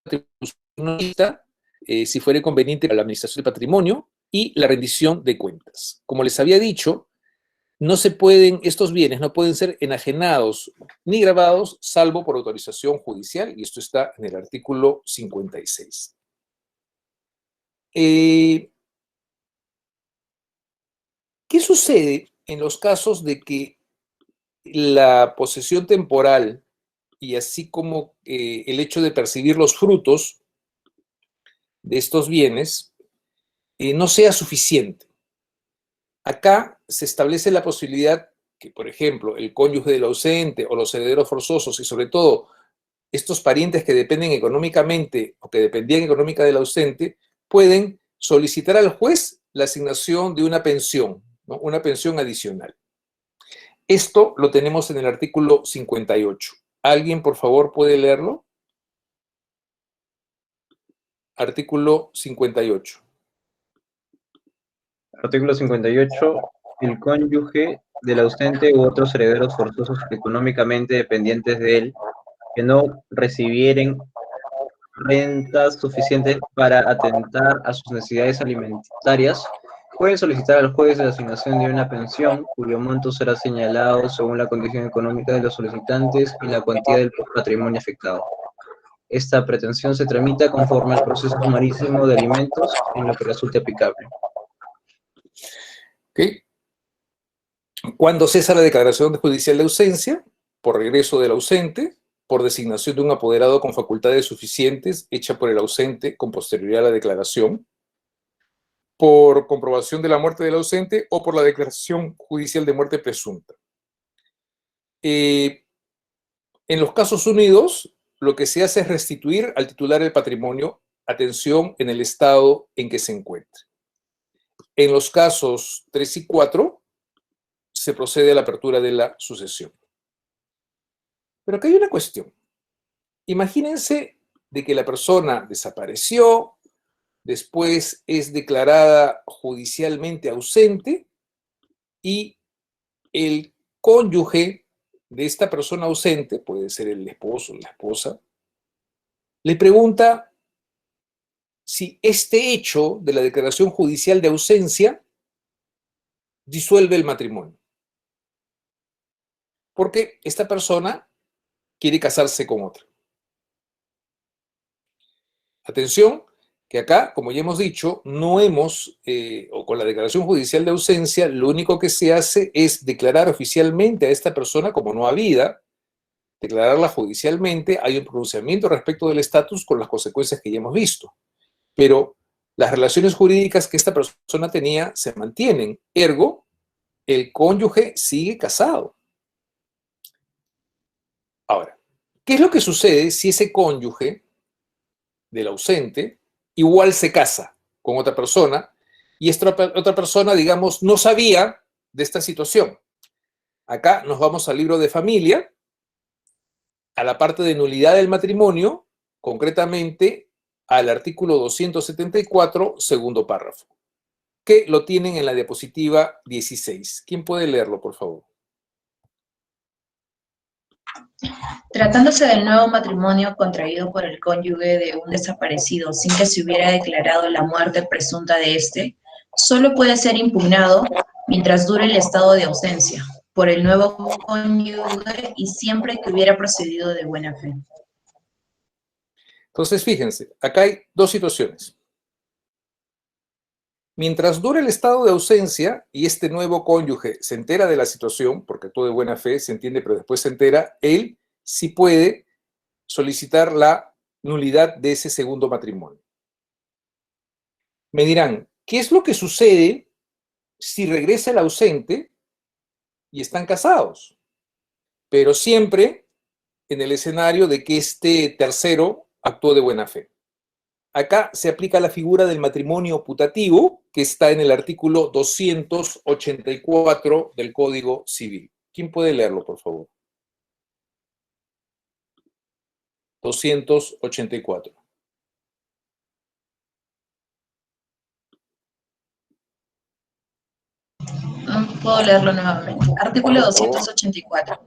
atribución, si fuera conveniente para la administración del patrimonio, y la rendición de cuentas. Como les había dicho, estos bienes no pueden ser enajenados ni grabados, salvo por autorización judicial, y esto está en el artículo 56. ¿Qué sucede en los casos de que la posesión temporal y así como el hecho de percibir los frutos de estos bienes no sea suficiente? Acá se establece la posibilidad que, por ejemplo, el cónyuge del ausente o los herederos forzosos y sobre todo estos parientes que dependen económicamente o que dependían económica del ausente pueden solicitar al juez la asignación de una pensión, ¿no? Una pensión adicional. Esto lo tenemos en el artículo 58. ¿Alguien, por favor, puede leerlo? Artículo 58. Artículo 58. El cónyuge del ausente u otros herederos forzosos económicamente dependientes de él que no recibieren rentas suficientes para atentar a sus necesidades alimentarias pueden solicitar al juez la asignación de una pensión cuyo monto será señalado según la condición económica de los solicitantes y la cuantía del patrimonio afectado. Esta pretensión se tramita conforme al proceso sumarísimo de alimentos en lo que resulte aplicable. ¿Okay? Cuando cesa la declaración judicial de ausencia, por regreso del ausente, por designación de un apoderado con facultades suficientes hecha por el ausente con posterioridad a la declaración, por comprobación de la muerte del ausente o por la declaración judicial de muerte presunta. En los casos unidos, lo que se hace es restituir al titular el patrimonio, atención, en el estado en que se encuentre. En los casos 3 y 4, se procede a la apertura de la sucesión. Pero acá hay una cuestión. Imagínense de que la persona desapareció, después es declarada judicialmente ausente y el cónyuge de esta persona ausente, puede ser el esposo o la esposa, le pregunta si este hecho de la declaración judicial de ausencia disuelve el matrimonio. Porque esta persona quiere casarse con otra. Atención, que acá, como ya hemos dicho, o con la declaración judicial de ausencia, lo único que se hace es declarar oficialmente a esta persona como no habida, declararla judicialmente, hay un pronunciamiento respecto del estatus con las consecuencias que ya hemos visto. Pero las relaciones jurídicas que esta persona tenía se mantienen, ergo, el cónyuge sigue casado. Ahora, ¿qué es lo que sucede si ese cónyuge del ausente igual se casa con otra persona y esta otra persona, digamos, no sabía de esta situación. Acá nos vamos al libro de familia, a la parte de nulidad del matrimonio, concretamente al artículo 274, segundo párrafo, que lo tienen en la diapositiva 16. ¿Quién puede leerlo, por favor? Tratándose del nuevo matrimonio contraído por el cónyuge de un desaparecido sin que se hubiera declarado la muerte presunta de éste, solo puede ser impugnado mientras dure el estado de ausencia por el nuevo cónyuge y siempre que hubiera procedido de buena fe. Entonces, fíjense, acá hay dos situaciones. Mientras dure el estado de ausencia y este nuevo cónyuge se entera de la situación, porque actuó de buena fe, se entiende, pero después se entera, él sí puede solicitar la nulidad de ese segundo matrimonio. Me dirán, ¿qué es lo que sucede si regresa el ausente y están casados? Pero siempre en el escenario de que este tercero actuó de buena fe. Acá se aplica la figura del matrimonio putativo, que está en el artículo 284 del Código Civil. ¿Quién puede leerlo, por favor? 284. Puedo leerlo nuevamente. Artículo 284.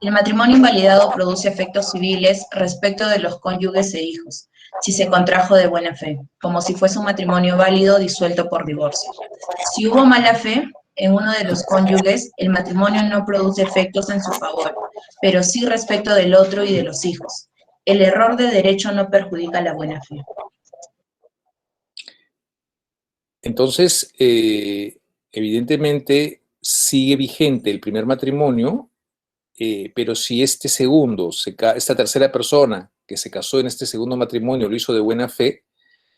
El matrimonio invalidado produce efectos civiles respecto de los cónyuges e hijos, si se contrajo de buena fe, como si fuese un matrimonio válido disuelto por divorcio. Si hubo mala fe en uno de los cónyuges, el matrimonio no produce efectos en su favor, pero sí respecto del otro y de los hijos. El error de derecho no perjudica la buena fe. Entonces, evidentemente, sigue vigente el primer matrimonio, pero si este segundo, esta tercera persona que se casó en este segundo matrimonio lo hizo de buena fe,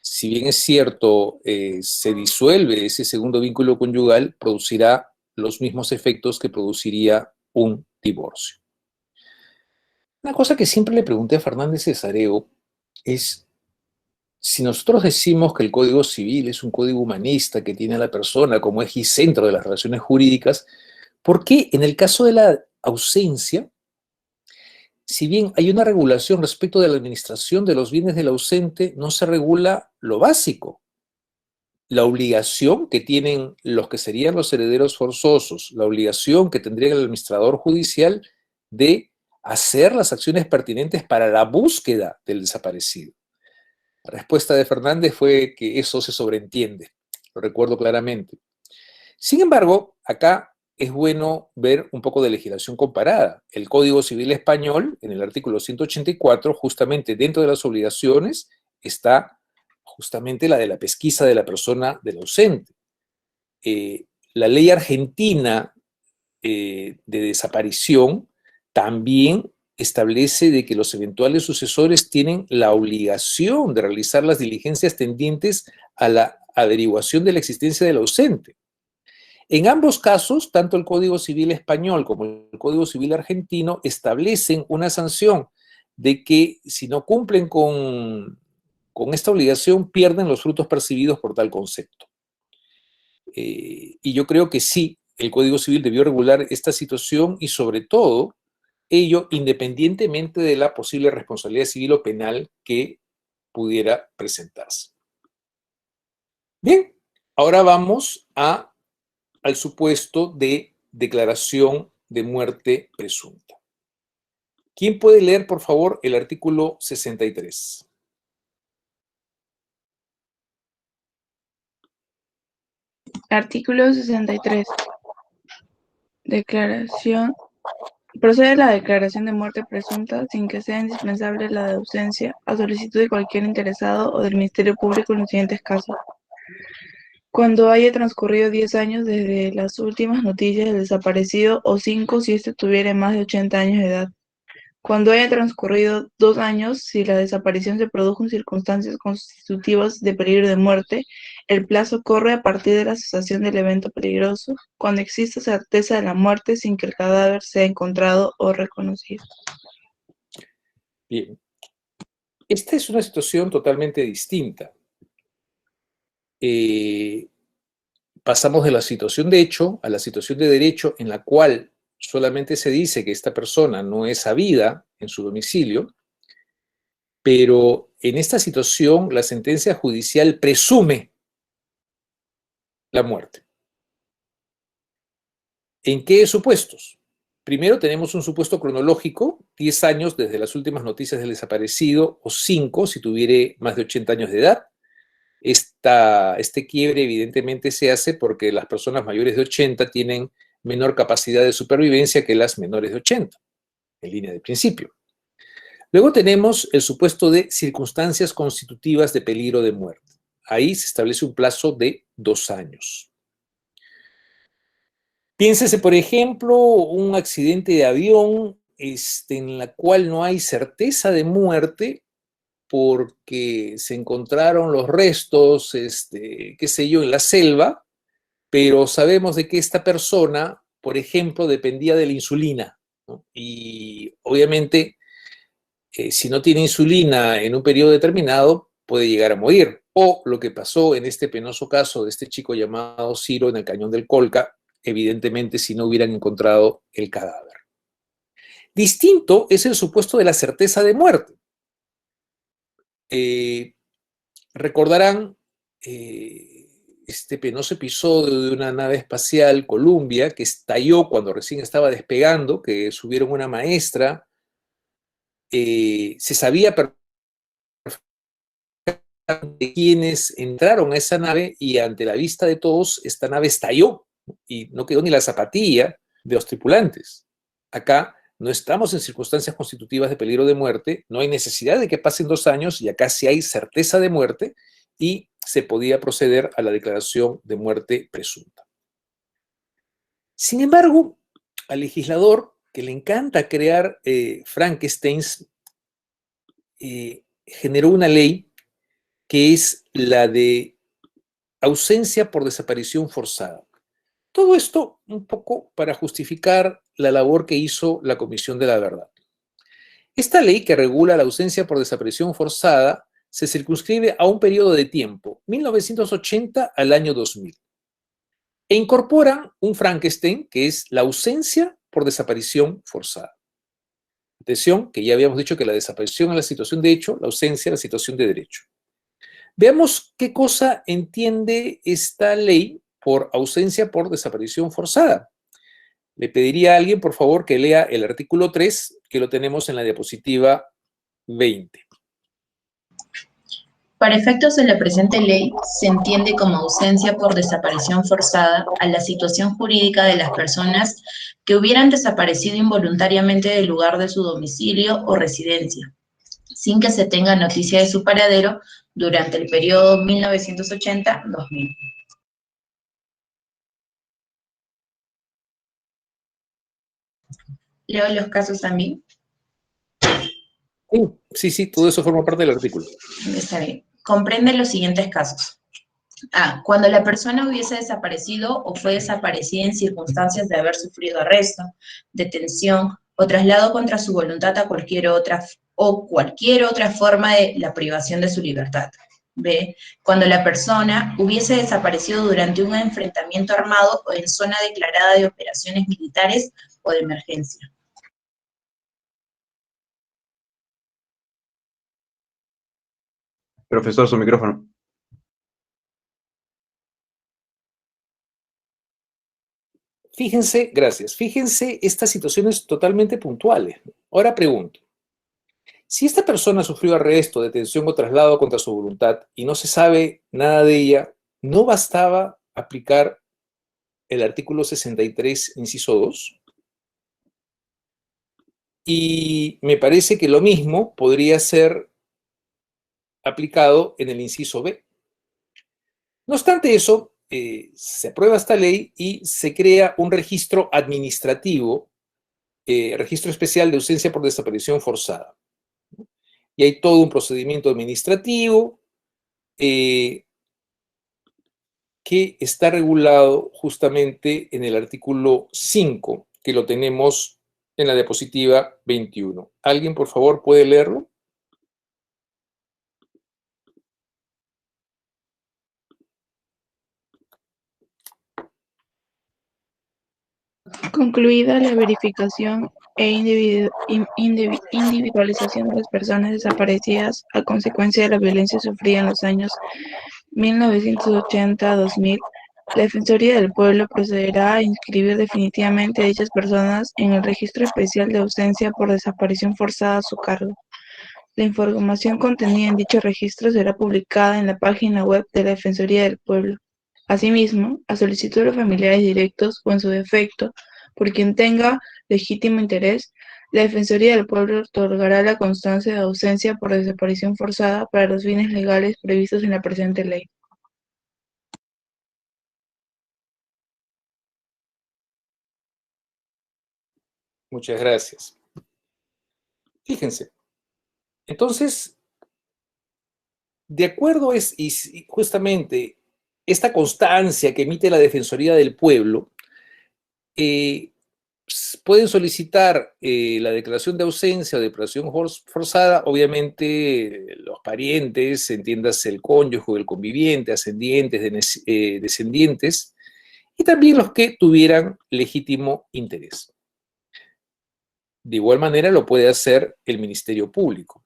si bien es cierto, se disuelve ese segundo vínculo conyugal, producirá los mismos efectos que produciría un divorcio. Una cosa que siempre le pregunté a Fernández Cesareo es, si nosotros decimos que el Código Civil es un código humanista que tiene a la persona como eje y centro de las relaciones jurídicas, ¿por qué en el caso de la ausencia, si bien hay una regulación respecto de la administración de los bienes del ausente, no se regula lo básico? La obligación que tienen los que serían los herederos forzosos, la obligación que tendría el administrador judicial de hacer las acciones pertinentes para la búsqueda del desaparecido. La respuesta de Fernández fue que eso se sobreentiende, lo recuerdo claramente. Sin embargo, acá es bueno ver un poco de legislación comparada. El Código Civil Español, en el artículo 184, justamente dentro de las obligaciones, está justamente la de la pesquisa de la persona del ausente. La ley argentina de desaparición también establece de que los eventuales sucesores tienen la obligación de realizar las diligencias tendientes a la averiguación de la existencia del ausente. En ambos casos, tanto el Código Civil español como el Código Civil argentino establecen una sanción de que si no cumplen con esta obligación pierden los frutos percibidos por tal concepto. Y yo creo que sí, el Código Civil debió regular esta situación y sobre todo ello independientemente de la posible responsabilidad civil o penal que pudiera presentarse. Bien, ahora vamos al supuesto de declaración de muerte presunta. ¿Quién puede leer, por favor, el artículo 63? Artículo 63. Declaración. Procede la declaración de muerte presunta sin que sea indispensable la de ausencia a solicitud de cualquier interesado o del Ministerio Público en los siguientes casos. Cuando haya transcurrido 10 años desde las últimas noticias del desaparecido o 5 si éste tuviera más de 80 años de edad. Cuando haya transcurrido 2 años, si la desaparición se produjo en circunstancias constitutivas de peligro de muerte, el plazo corre a partir de la cesación del evento peligroso, cuando exista certeza de la muerte sin que el cadáver sea encontrado o reconocido. Bien. Esta es una situación totalmente distinta. pasamos de la situación de hecho a la situación de derecho, en la cual solamente se dice que esta persona no es habida en su domicilio, pero en esta situación la sentencia judicial presume la muerte. ¿En qué supuestos? Primero tenemos un supuesto cronológico, 10 años desde las últimas noticias del desaparecido, o 5 si tuviere más de 80 años de edad. Este quiebre evidentemente se hace porque las personas mayores de 80 tienen menor capacidad de supervivencia que las menores de 80, en línea de principio. Luego tenemos el supuesto de circunstancias constitutivas de peligro de muerte. Ahí se establece un plazo de 2 años. Piénsese, por ejemplo, un accidente de avión en la cual no hay certeza de muerte porque se encontraron los restos, qué sé yo, en la selva, pero sabemos de que esta persona, por ejemplo, dependía de la insulina, ¿no? Y obviamente, si no tiene insulina en un periodo determinado, puede llegar a morir. O lo que pasó en este penoso caso de este chico llamado Ciro en el Cañón del Colca, evidentemente si no hubieran encontrado el cadáver. Distinto es el supuesto de la certeza de muerte. Recordarán este penoso episodio de una nave espacial Columbia que estalló cuando recién estaba despegando, que subieron una maestra. Se sabía de quienes entraron a esa nave y ante la vista de todos esta nave estalló y no quedó ni la zapatilla de los tripulantes. Acá no estamos en circunstancias constitutivas de peligro de muerte, no hay necesidad de que pasen 2 años y acá sí hay certeza de muerte y se podía proceder a la declaración de muerte presunta. Sin embargo, al legislador que le encanta crear Frankensteins, generó una ley que es la de ausencia por desaparición forzada. Todo esto un poco para justificar la labor que hizo la Comisión de la Verdad. Esta ley que regula la ausencia por desaparición forzada se circunscribe a un periodo de tiempo, 1980 al año 2000, e incorpora un Frankenstein que es la ausencia por desaparición forzada. Atención, que ya habíamos dicho que la desaparición es la situación de hecho, la ausencia es la situación de derecho. Veamos qué cosa entiende esta ley por ausencia por desaparición forzada. Le pediría a alguien, por favor, que lea el artículo 3, que lo tenemos en la diapositiva 20. Para efectos de la presente ley, se entiende como ausencia por desaparición forzada a la situación jurídica de las personas que hubieran desaparecido involuntariamente del lugar de su domicilio o residencia, sin que se tenga noticia de su paradero durante el periodo 1980-2000. Leo los casos también. Sí, todo eso forma parte del artículo. Está bien. Comprende los siguientes casos. A. Cuando la persona hubiese desaparecido o fue desaparecida en circunstancias de haber sufrido arresto, detención o traslado contra su voluntad a cualquier otra forma de la privación de su libertad. B. Cuando la persona hubiese desaparecido durante un enfrentamiento armado o en zona declarada de operaciones militares o de emergencia. Profesor, su micrófono. Fíjense, gracias, fíjense estas situaciones totalmente puntuales. Ahora pregunto, si esta persona sufrió arresto, detención o traslado contra su voluntad y no se sabe nada de ella, ¿no bastaba aplicar el artículo 63, inciso 2? Y me parece que lo mismo podría ser aplicado en el inciso B. No obstante eso, se aprueba esta ley y se crea un registro administrativo, registro especial de ausencia por desaparición forzada. Y hay todo un procedimiento administrativo que está regulado justamente en el artículo 5, que lo tenemos en la diapositiva 21. ¿Alguien, por favor, puede leerlo? Concluida la verificación e individualización de las personas desaparecidas a consecuencia de la violencia sufrida en los años 1980-2000, la Defensoría del Pueblo procederá a inscribir definitivamente a dichas personas en el Registro Especial de Ausencia por Desaparición Forzada a su cargo. La información contenida en dicho registro será publicada en la página web de la Defensoría del Pueblo. Asimismo, a solicitud de los familiares directos o en su defecto, por quien tenga legítimo interés, la Defensoría del Pueblo otorgará la constancia de ausencia por desaparición forzada para los fines legales previstos en la presente ley. Muchas gracias. Fíjense. Entonces, de acuerdo y justamente esta constancia que emite la Defensoría del Pueblo, pueden solicitar la declaración de ausencia o de desaparición forzada, obviamente los parientes, entiéndase el cónyuge o el conviviente, ascendientes, descendientes, y también los que tuvieran legítimo interés. De igual manera lo puede hacer el Ministerio Público.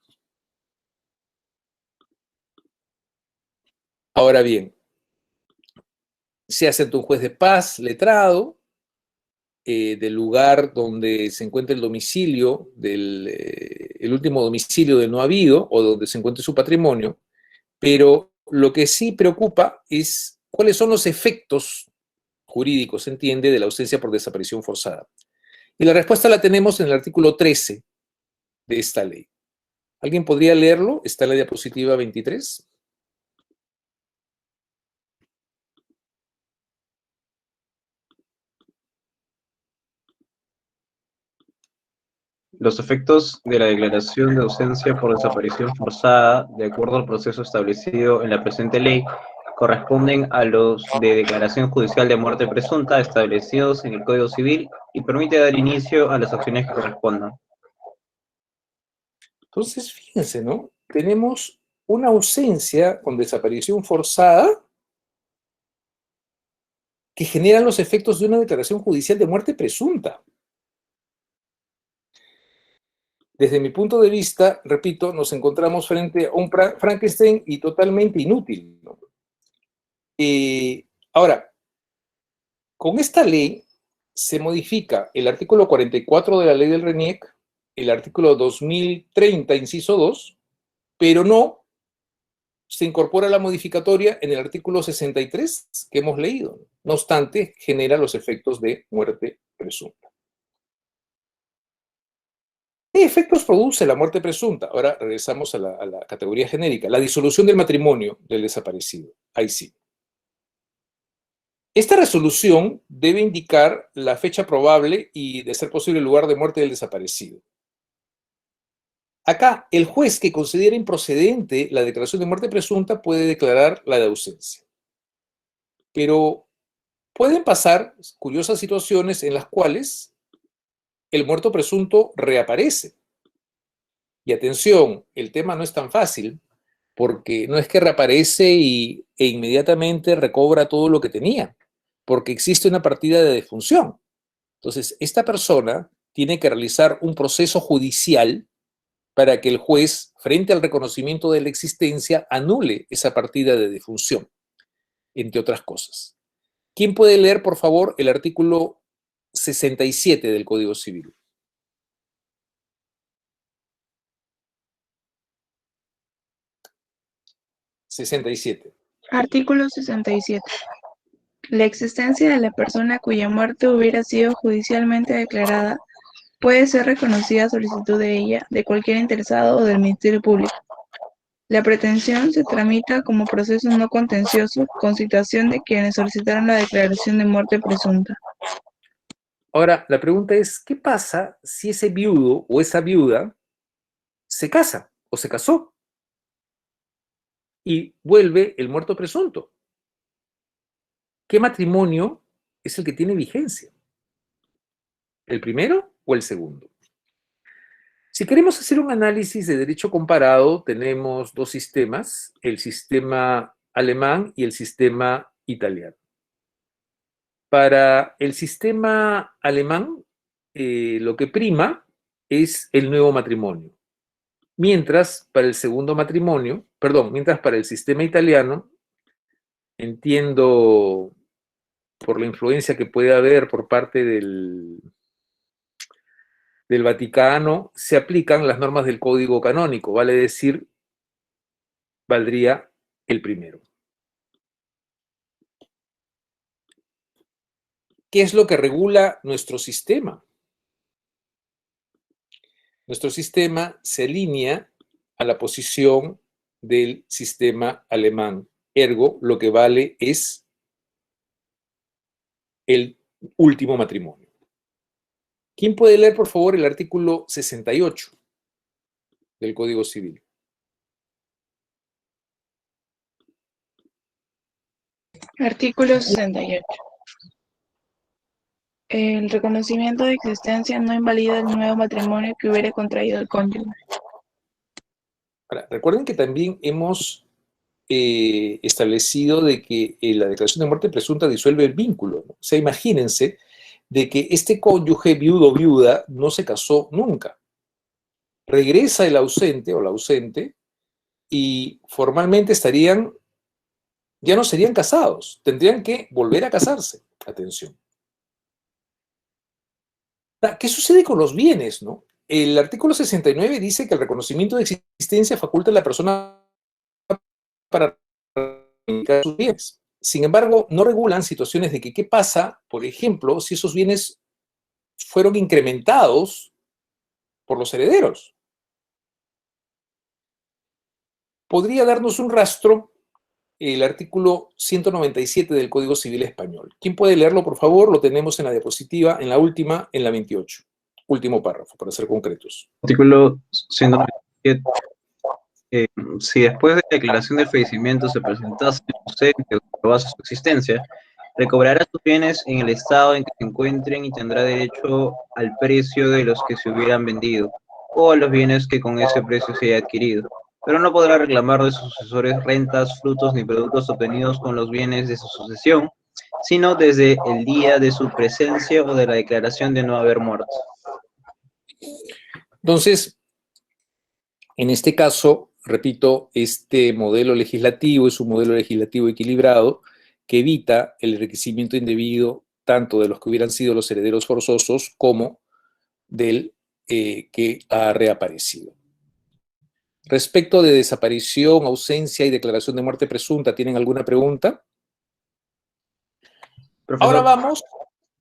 Ahora bien, se hace ante un juez de paz letrado del lugar donde se encuentra el domicilio, el último domicilio del no habido o donde se encuentre su patrimonio, pero lo que sí preocupa es cuáles son los efectos jurídicos, se entiende, de la ausencia por desaparición forzada. Y la respuesta la tenemos en el artículo 13 de esta ley. ¿Alguien podría leerlo? Está en la diapositiva 23. Los efectos de la declaración de ausencia por desaparición forzada, de acuerdo al proceso establecido en la presente ley, corresponden a los de declaración judicial de muerte presunta establecidos en el Código Civil y permite dar inicio a las acciones que correspondan. Entonces, fíjense, ¿no? Tenemos una ausencia con desaparición forzada que generan los efectos de una declaración judicial de muerte presunta. Desde mi punto de vista, repito, nos encontramos frente a un Frankenstein y totalmente inútil, ¿no? Ahora, con esta ley se modifica el artículo 44 de la ley del RENIEC, el artículo 2030, inciso 2, pero no se incorpora la modificatoria en el artículo 63 que hemos leído. No obstante, genera los efectos de muerte presunta. ¿Qué efectos produce la muerte presunta? Ahora regresamos a la categoría genérica. La disolución del matrimonio del desaparecido. Ahí sí. Esta resolución debe indicar la fecha probable y, de ser posible, el lugar de muerte del desaparecido. Acá, el juez que considera improcedente la declaración de muerte presunta puede declarar la de ausencia. Pero pueden pasar curiosas situaciones en las cuales el muerto presunto reaparece. Y atención, el tema no es tan fácil, porque no es que reaparece e inmediatamente recobra todo lo que tenía, porque existe una partida de defunción. Entonces, esta persona tiene que realizar un proceso judicial para que el juez, frente al reconocimiento de la existencia, anule esa partida de defunción, entre otras cosas. ¿Quién puede leer, por favor, el artículo 67 del Código Civil? Artículo 67. La existencia de la persona cuya muerte hubiera sido judicialmente declarada puede ser reconocida a solicitud de ella, de cualquier interesado o del Ministerio Público. La pretensión se tramita como proceso no contencioso con citación de quienes solicitaron la declaración de muerte presunta. Ahora, la pregunta es, ¿qué pasa si ese viudo o esa viuda se casa o se casó y vuelve el muerto presunto? ¿Qué matrimonio es el que tiene vigencia? ¿El primero o el segundo? Si queremos hacer un análisis de derecho comparado, tenemos dos sistemas, el sistema alemán y el sistema italiano. Para el sistema alemán, lo que prima es el nuevo matrimonio. Mientras para el segundo matrimonio, perdón, mientras para el sistema italiano, entiendo por la influencia que puede haber por parte del Vaticano, se aplican las normas del Código Canónico, vale decir, valdría el primero. ¿Qué es lo que regula nuestro sistema? Nuestro sistema se alinea a la posición del sistema alemán. Ergo, lo que vale es el último matrimonio. ¿Quién puede leer, por favor, el artículo 68 del Código Civil? Artículo 68. El reconocimiento de existencia no invalida el nuevo matrimonio que hubiera contraído el cónyuge. Ahora, recuerden que también hemos establecido de que la declaración de muerte presunta disuelve el vínculo, ¿no? O sea, imagínense de que este cónyuge viudo o viuda no se casó nunca. Regresa el ausente o la ausente y formalmente ya no serían casados, tendrían que volver a casarse. Atención. ¿Qué sucede con los bienes, no? El artículo 69 dice que el reconocimiento de existencia faculta a la persona para reivindicar sus bienes. Sin embargo, no regulan situaciones de que qué pasa, por ejemplo, si esos bienes fueron incrementados por los herederos. Podría darnos un rastro el artículo 197 del Código Civil Español. ¿Quién puede leerlo, por favor? Lo tenemos en la diapositiva, en la última, en la 28. Último párrafo, para ser concretos. Artículo 197. Si después de la declaración del fallecimiento se presentase ausente o probase su existencia, recobrará sus bienes en el estado en que se encuentren y tendrá derecho al precio de los que se hubieran vendido o a los bienes que con ese precio se haya adquirido, pero no podrá reclamar de sus sucesores rentas, frutos ni productos obtenidos con los bienes de su sucesión, sino desde el día de su presencia o de la declaración de no haber muerto. Entonces, en este caso, repito, este modelo legislativo es un modelo legislativo equilibrado que evita el enriquecimiento indebido tanto de los que hubieran sido los herederos forzosos como del que ha reaparecido. Respecto de desaparición, ausencia y declaración de muerte presunta, ¿tienen alguna pregunta? Profesor, Ahora vamos,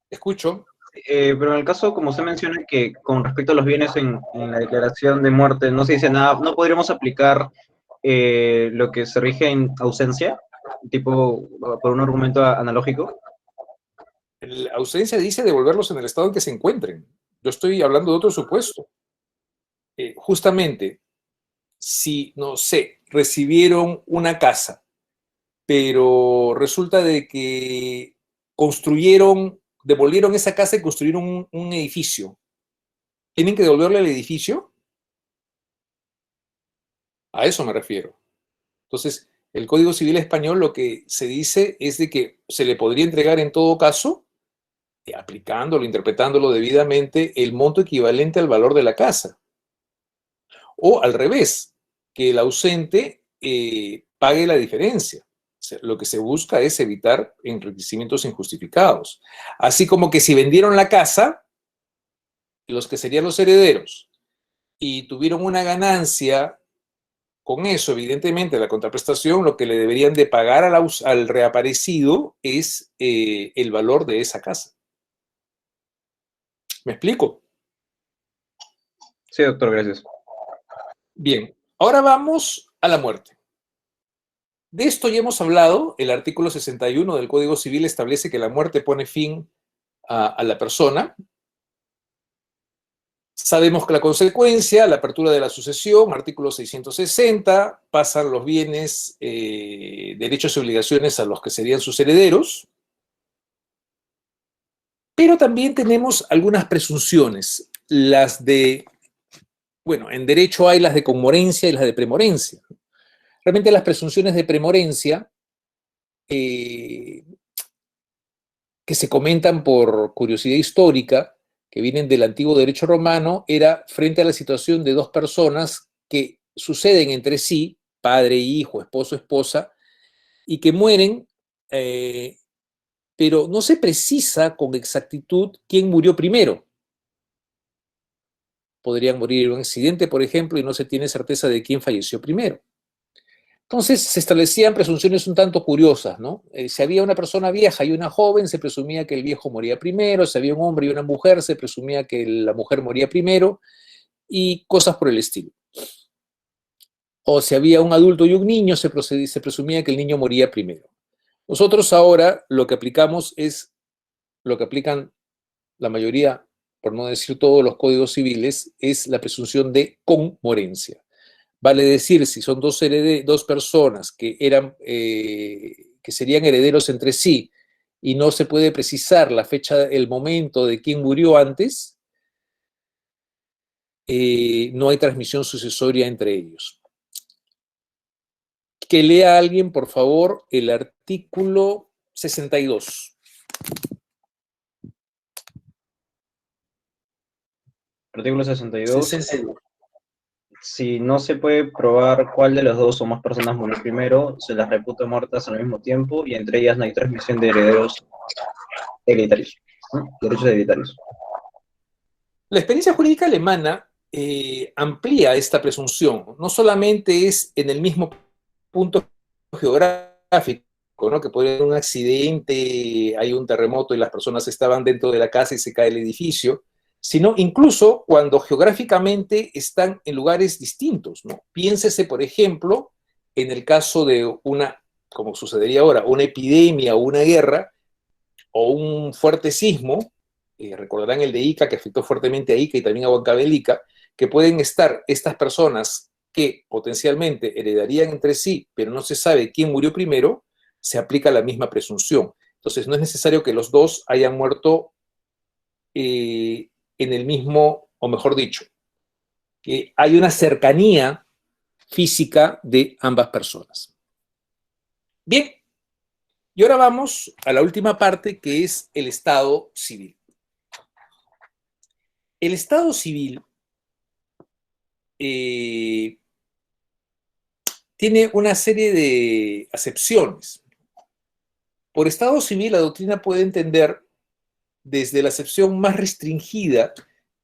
escucho. pero en el caso, como usted menciona, que con respecto a los bienes en la declaración de muerte no se dice nada, ¿no podríamos aplicar lo que se rige en ausencia, tipo por un argumento analógico? La ausencia dice devolverlos en el estado en que se encuentren. Yo estoy hablando de otro supuesto. Justamente, si, no sé, recibieron una casa, pero resulta de que devolvieron esa casa y construyeron un edificio. ¿Tienen que devolverle el edificio? A eso me refiero. Entonces, el Código Civil Español lo que se dice es de que se le podría entregar en todo caso, aplicándolo, interpretándolo debidamente, el monto equivalente al valor de la casa. O al revés, que el ausente pague la diferencia. O sea, lo que se busca es evitar enriquecimientos injustificados. Así como que si vendieron la casa, los que serían los herederos, y tuvieron una ganancia con eso, evidentemente, la contraprestación, lo que le deberían de pagar al reaparecido es el valor de esa casa. ¿Me explico? Sí, doctor, gracias. Bien, ahora vamos a la muerte. De esto ya hemos hablado. El artículo 61 del Código Civil establece que la muerte pone fin a la persona. Sabemos que la consecuencia, la apertura de la sucesión, artículo 660, pasan los bienes, derechos y obligaciones a los que serían sus herederos. Pero también tenemos algunas presunciones, las de, bueno, en derecho hay las de conmorencia y las de premorencia. Realmente las presunciones de premorencia que se comentan por curiosidad histórica, que vienen del antiguo derecho romano, era frente a la situación de dos personas que suceden entre sí, padre e hijo, esposo, esposa, y que mueren, pero no se precisa con exactitud quién murió primero. Podrían morir en un accidente, por ejemplo, y no se tiene certeza de quién falleció primero. Entonces se establecían presunciones un tanto curiosas, ¿no? Si había una persona vieja y una joven, se presumía que el viejo moría primero; si había un hombre y una mujer, se presumía que la mujer moría primero, y cosas por el estilo. O si había un adulto y un niño, se presumía que el niño moría primero. Nosotros ahora lo que aplicamos es lo que aplican la mayoría, por no decir todos los códigos civiles, es la presunción de conmorencia. Vale decir, si son dos personas que serían herederos entre sí y no se puede precisar la fecha, el momento de quién murió antes, no hay transmisión sucesoria entre ellos. Que lea alguien, por favor, el artículo 62. Artículo 62. Si no se puede probar cuál de los dos o más personas murió primero, se las reputa muertas al mismo tiempo y entre ellas no hay transmisión de herederos hereditarios, ¿no? Derechos hereditarios. La experiencia jurídica alemana amplía esta presunción. No solamente es en el mismo punto geográfico, ¿no? Que puede haber un accidente, hay un terremoto y las personas estaban dentro de la casa y se cae el edificio, sino incluso cuando geográficamente están en lugares distintos, ¿no? Piénsese, por ejemplo, en el caso de una, como sucedería ahora, una epidemia o una guerra o un fuerte sismo, recordarán el de Ica, que afectó fuertemente a Ica y también a Huancavelica, que pueden estar estas personas que potencialmente heredarían entre sí, pero no se sabe quién murió primero, se aplica la misma presunción. Entonces, no es necesario que los dos hayan muerto en el mismo, o mejor dicho, que hay una cercanía física de ambas personas. Bien, y ahora vamos a la última parte, que es el estado civil. El estado civil tiene una serie de acepciones. Por estado civil, la doctrina puede entender desde la acepción más restringida,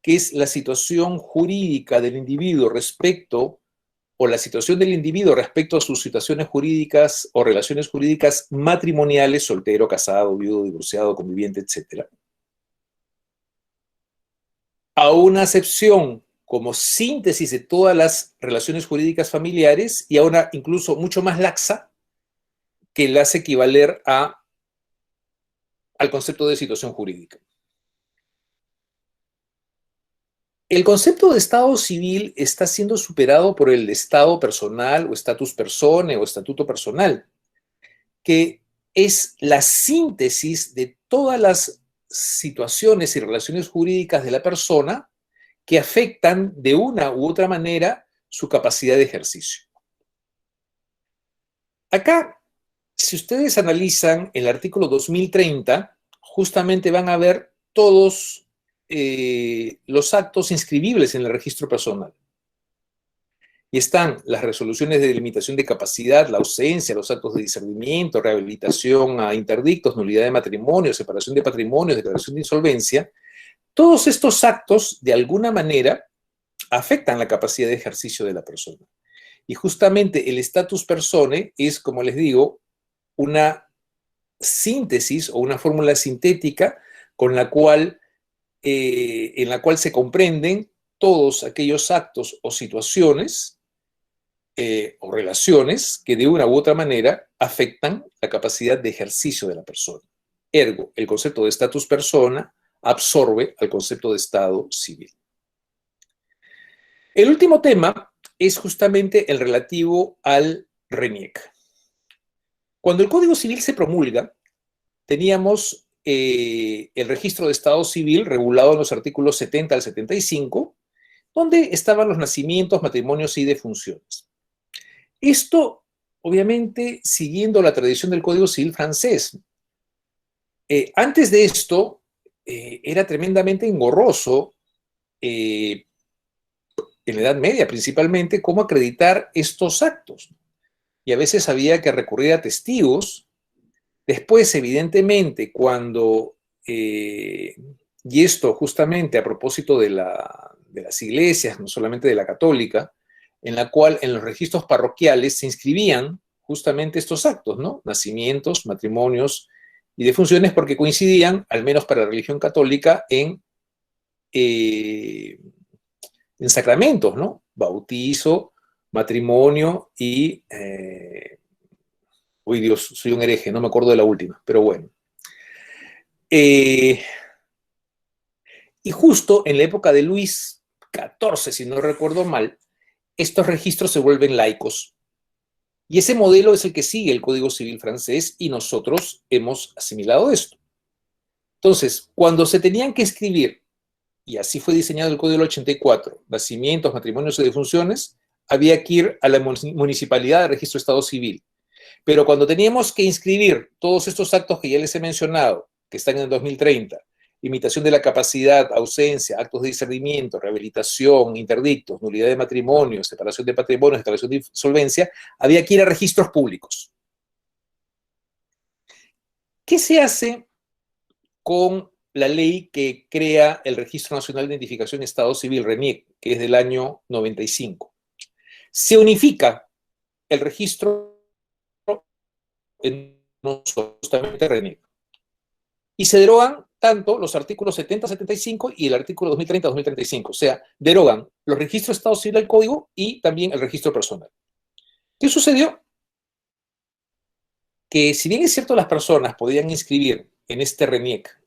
que es la situación jurídica del individuo respecto, o la situación del individuo respecto a sus situaciones jurídicas o relaciones jurídicas matrimoniales, soltero, casado, viudo, divorciado, conviviente, etc., a una acepción como síntesis de todas las relaciones jurídicas familiares, y a una incluso mucho más laxa, que la hace equivaler al concepto de situación jurídica. El concepto de estado civil está siendo superado por el estado personal o status personae o estatuto personal, que es la síntesis de todas las situaciones y relaciones jurídicas de la persona que afectan de una u otra manera su capacidad de ejercicio. Acá, si ustedes analizan el artículo 2030, justamente van a ver todos los actos inscribibles en el registro personal. Y están las resoluciones de delimitación de capacidad, la ausencia, los actos de discernimiento, rehabilitación a interdictos, nulidad de matrimonio, separación de patrimonio, declaración de insolvencia. Todos estos actos, de alguna manera, afectan la capacidad de ejercicio de la persona. Y justamente el status personae es, como les digo, una síntesis o una fórmula sintética con la cual, en la cual se comprenden todos aquellos actos o situaciones o relaciones que de una u otra manera afectan la capacidad de ejercicio de la persona. Ergo, el concepto de status persona absorbe al concepto de estado civil. El último tema es justamente el relativo al RENIEC. Cuando el Código Civil se promulga, teníamos el registro de estado civil regulado en los artículos 70 al 75, donde estaban los nacimientos, matrimonios y defunciones. Esto, obviamente, siguiendo la tradición del Código Civil francés, Antes de esto, era tremendamente engorroso, en la Edad Media principalmente, cómo acreditar estos actos. Y a veces había que recurrir a testigos. Después, evidentemente, cuando, y esto justamente a propósito de las iglesias, no solamente de la católica, en la cual en los registros parroquiales se inscribían justamente estos actos, ¿no? Nacimientos, matrimonios y defunciones, porque coincidían, al menos para la religión católica, en sacramentos, ¿no? Bautizo, matrimonio y... uy, Dios, soy un hereje, no me acuerdo de la última, pero bueno. Y justo en la época de Luis XIV, si no recuerdo mal, estos registros se vuelven laicos. Y ese modelo es el que sigue el Código Civil francés y nosotros hemos asimilado esto. Entonces, cuando se tenían que escribir, y así fue diseñado el Código del 84, nacimientos, matrimonios y defunciones, había que ir a la municipalidad de registro de Estado Civil. Pero cuando teníamos que inscribir todos estos actos que ya les he mencionado, que están en el 2030, imitación de la capacidad, ausencia, actos de discernimiento, rehabilitación, interdictos, nulidad de matrimonio, separación de patrimonio, declaración de insolvencia, había que ir a registros públicos. ¿Qué se hace con la ley que crea el Registro Nacional de Identificación y Estado Civil, RENIEC, que es del año 95? Se unifica el registro en justamente RENIEC. Y se derogan tanto los artículos 70-75 y el artículo 2030-2035. O sea, derogan los registros de Estado Civil del Código y también el registro personal. ¿Qué sucedió? Que si bien es cierto las personas podían inscribir en este RENIEC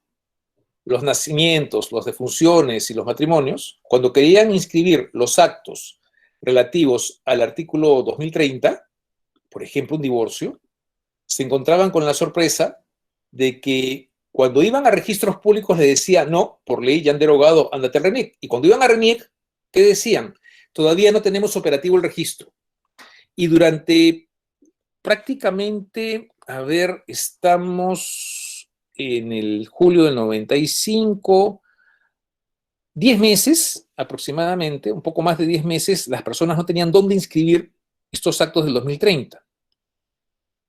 los nacimientos, las defunciones y los matrimonios, cuando querían inscribir los actos relativos al artículo 2030, por ejemplo, un divorcio, se encontraban con la sorpresa de que cuando iban a registros públicos le decía, no, por ley ya han derogado, ándate al RENIEC. Y cuando iban a RENIEC, ¿qué decían? Todavía no tenemos operativo el registro. Y durante prácticamente, a ver, estamos en el julio del 95, 10 meses aproximadamente, un poco más de 10 meses, las personas no tenían dónde inscribir estos actos del 2030.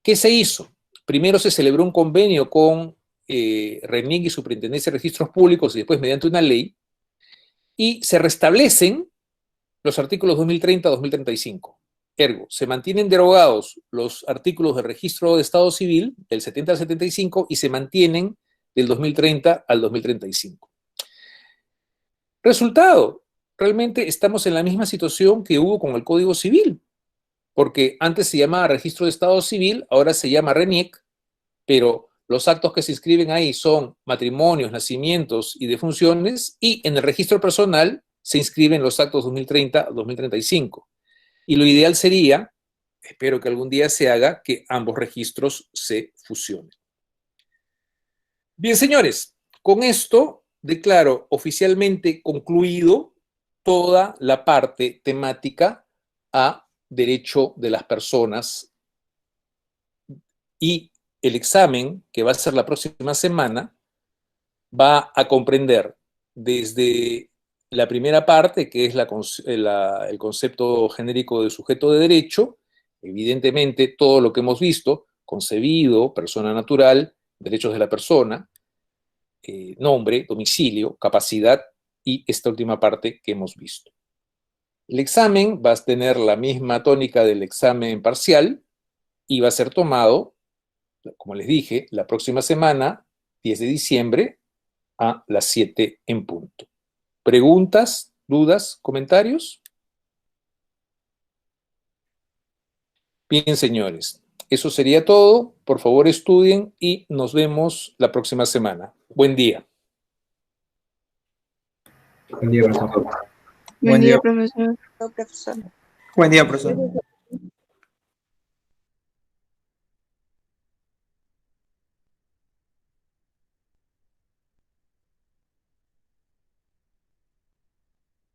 ¿Qué se hizo? Primero se celebró un convenio con RENIEC y Superintendencia de Registros Públicos y después mediante una ley, y se restablecen los artículos 2030-2035. Ergo, se mantienen derogados los artículos de registro de Estado Civil del 70 al 75 y se mantienen del 2030 al 2035. Resultado, realmente estamos en la misma situación que hubo con el Código Civil, porque antes se llamaba Registro de Estado Civil, ahora se llama RENIEC, pero los actos que se inscriben ahí son matrimonios, nacimientos y defunciones, y en el registro personal se inscriben los actos 2030-2035. Y lo ideal sería, espero que algún día se haga, que ambos registros se fusionen. Bien, señores, con esto declaro oficialmente concluido toda la parte temática a derecho de las personas, y el examen que va a ser la próxima semana va a comprender desde la primera parte, que es el concepto genérico de sujeto de derecho, evidentemente todo lo que hemos visto, concebido, persona natural, derechos de la persona, nombre, domicilio, capacidad y esta última parte que hemos visto. El examen va a tener la misma tónica del examen parcial y va a ser tomado, como les dije, la próxima semana, 10 de diciembre, a las 7 en punto. ¿Preguntas, dudas, comentarios? Bien, señores, eso sería todo. Por favor, estudien y nos vemos la próxima semana. Buen día. Buen día, profesor. Buen día, profesor. Buen día, profesor.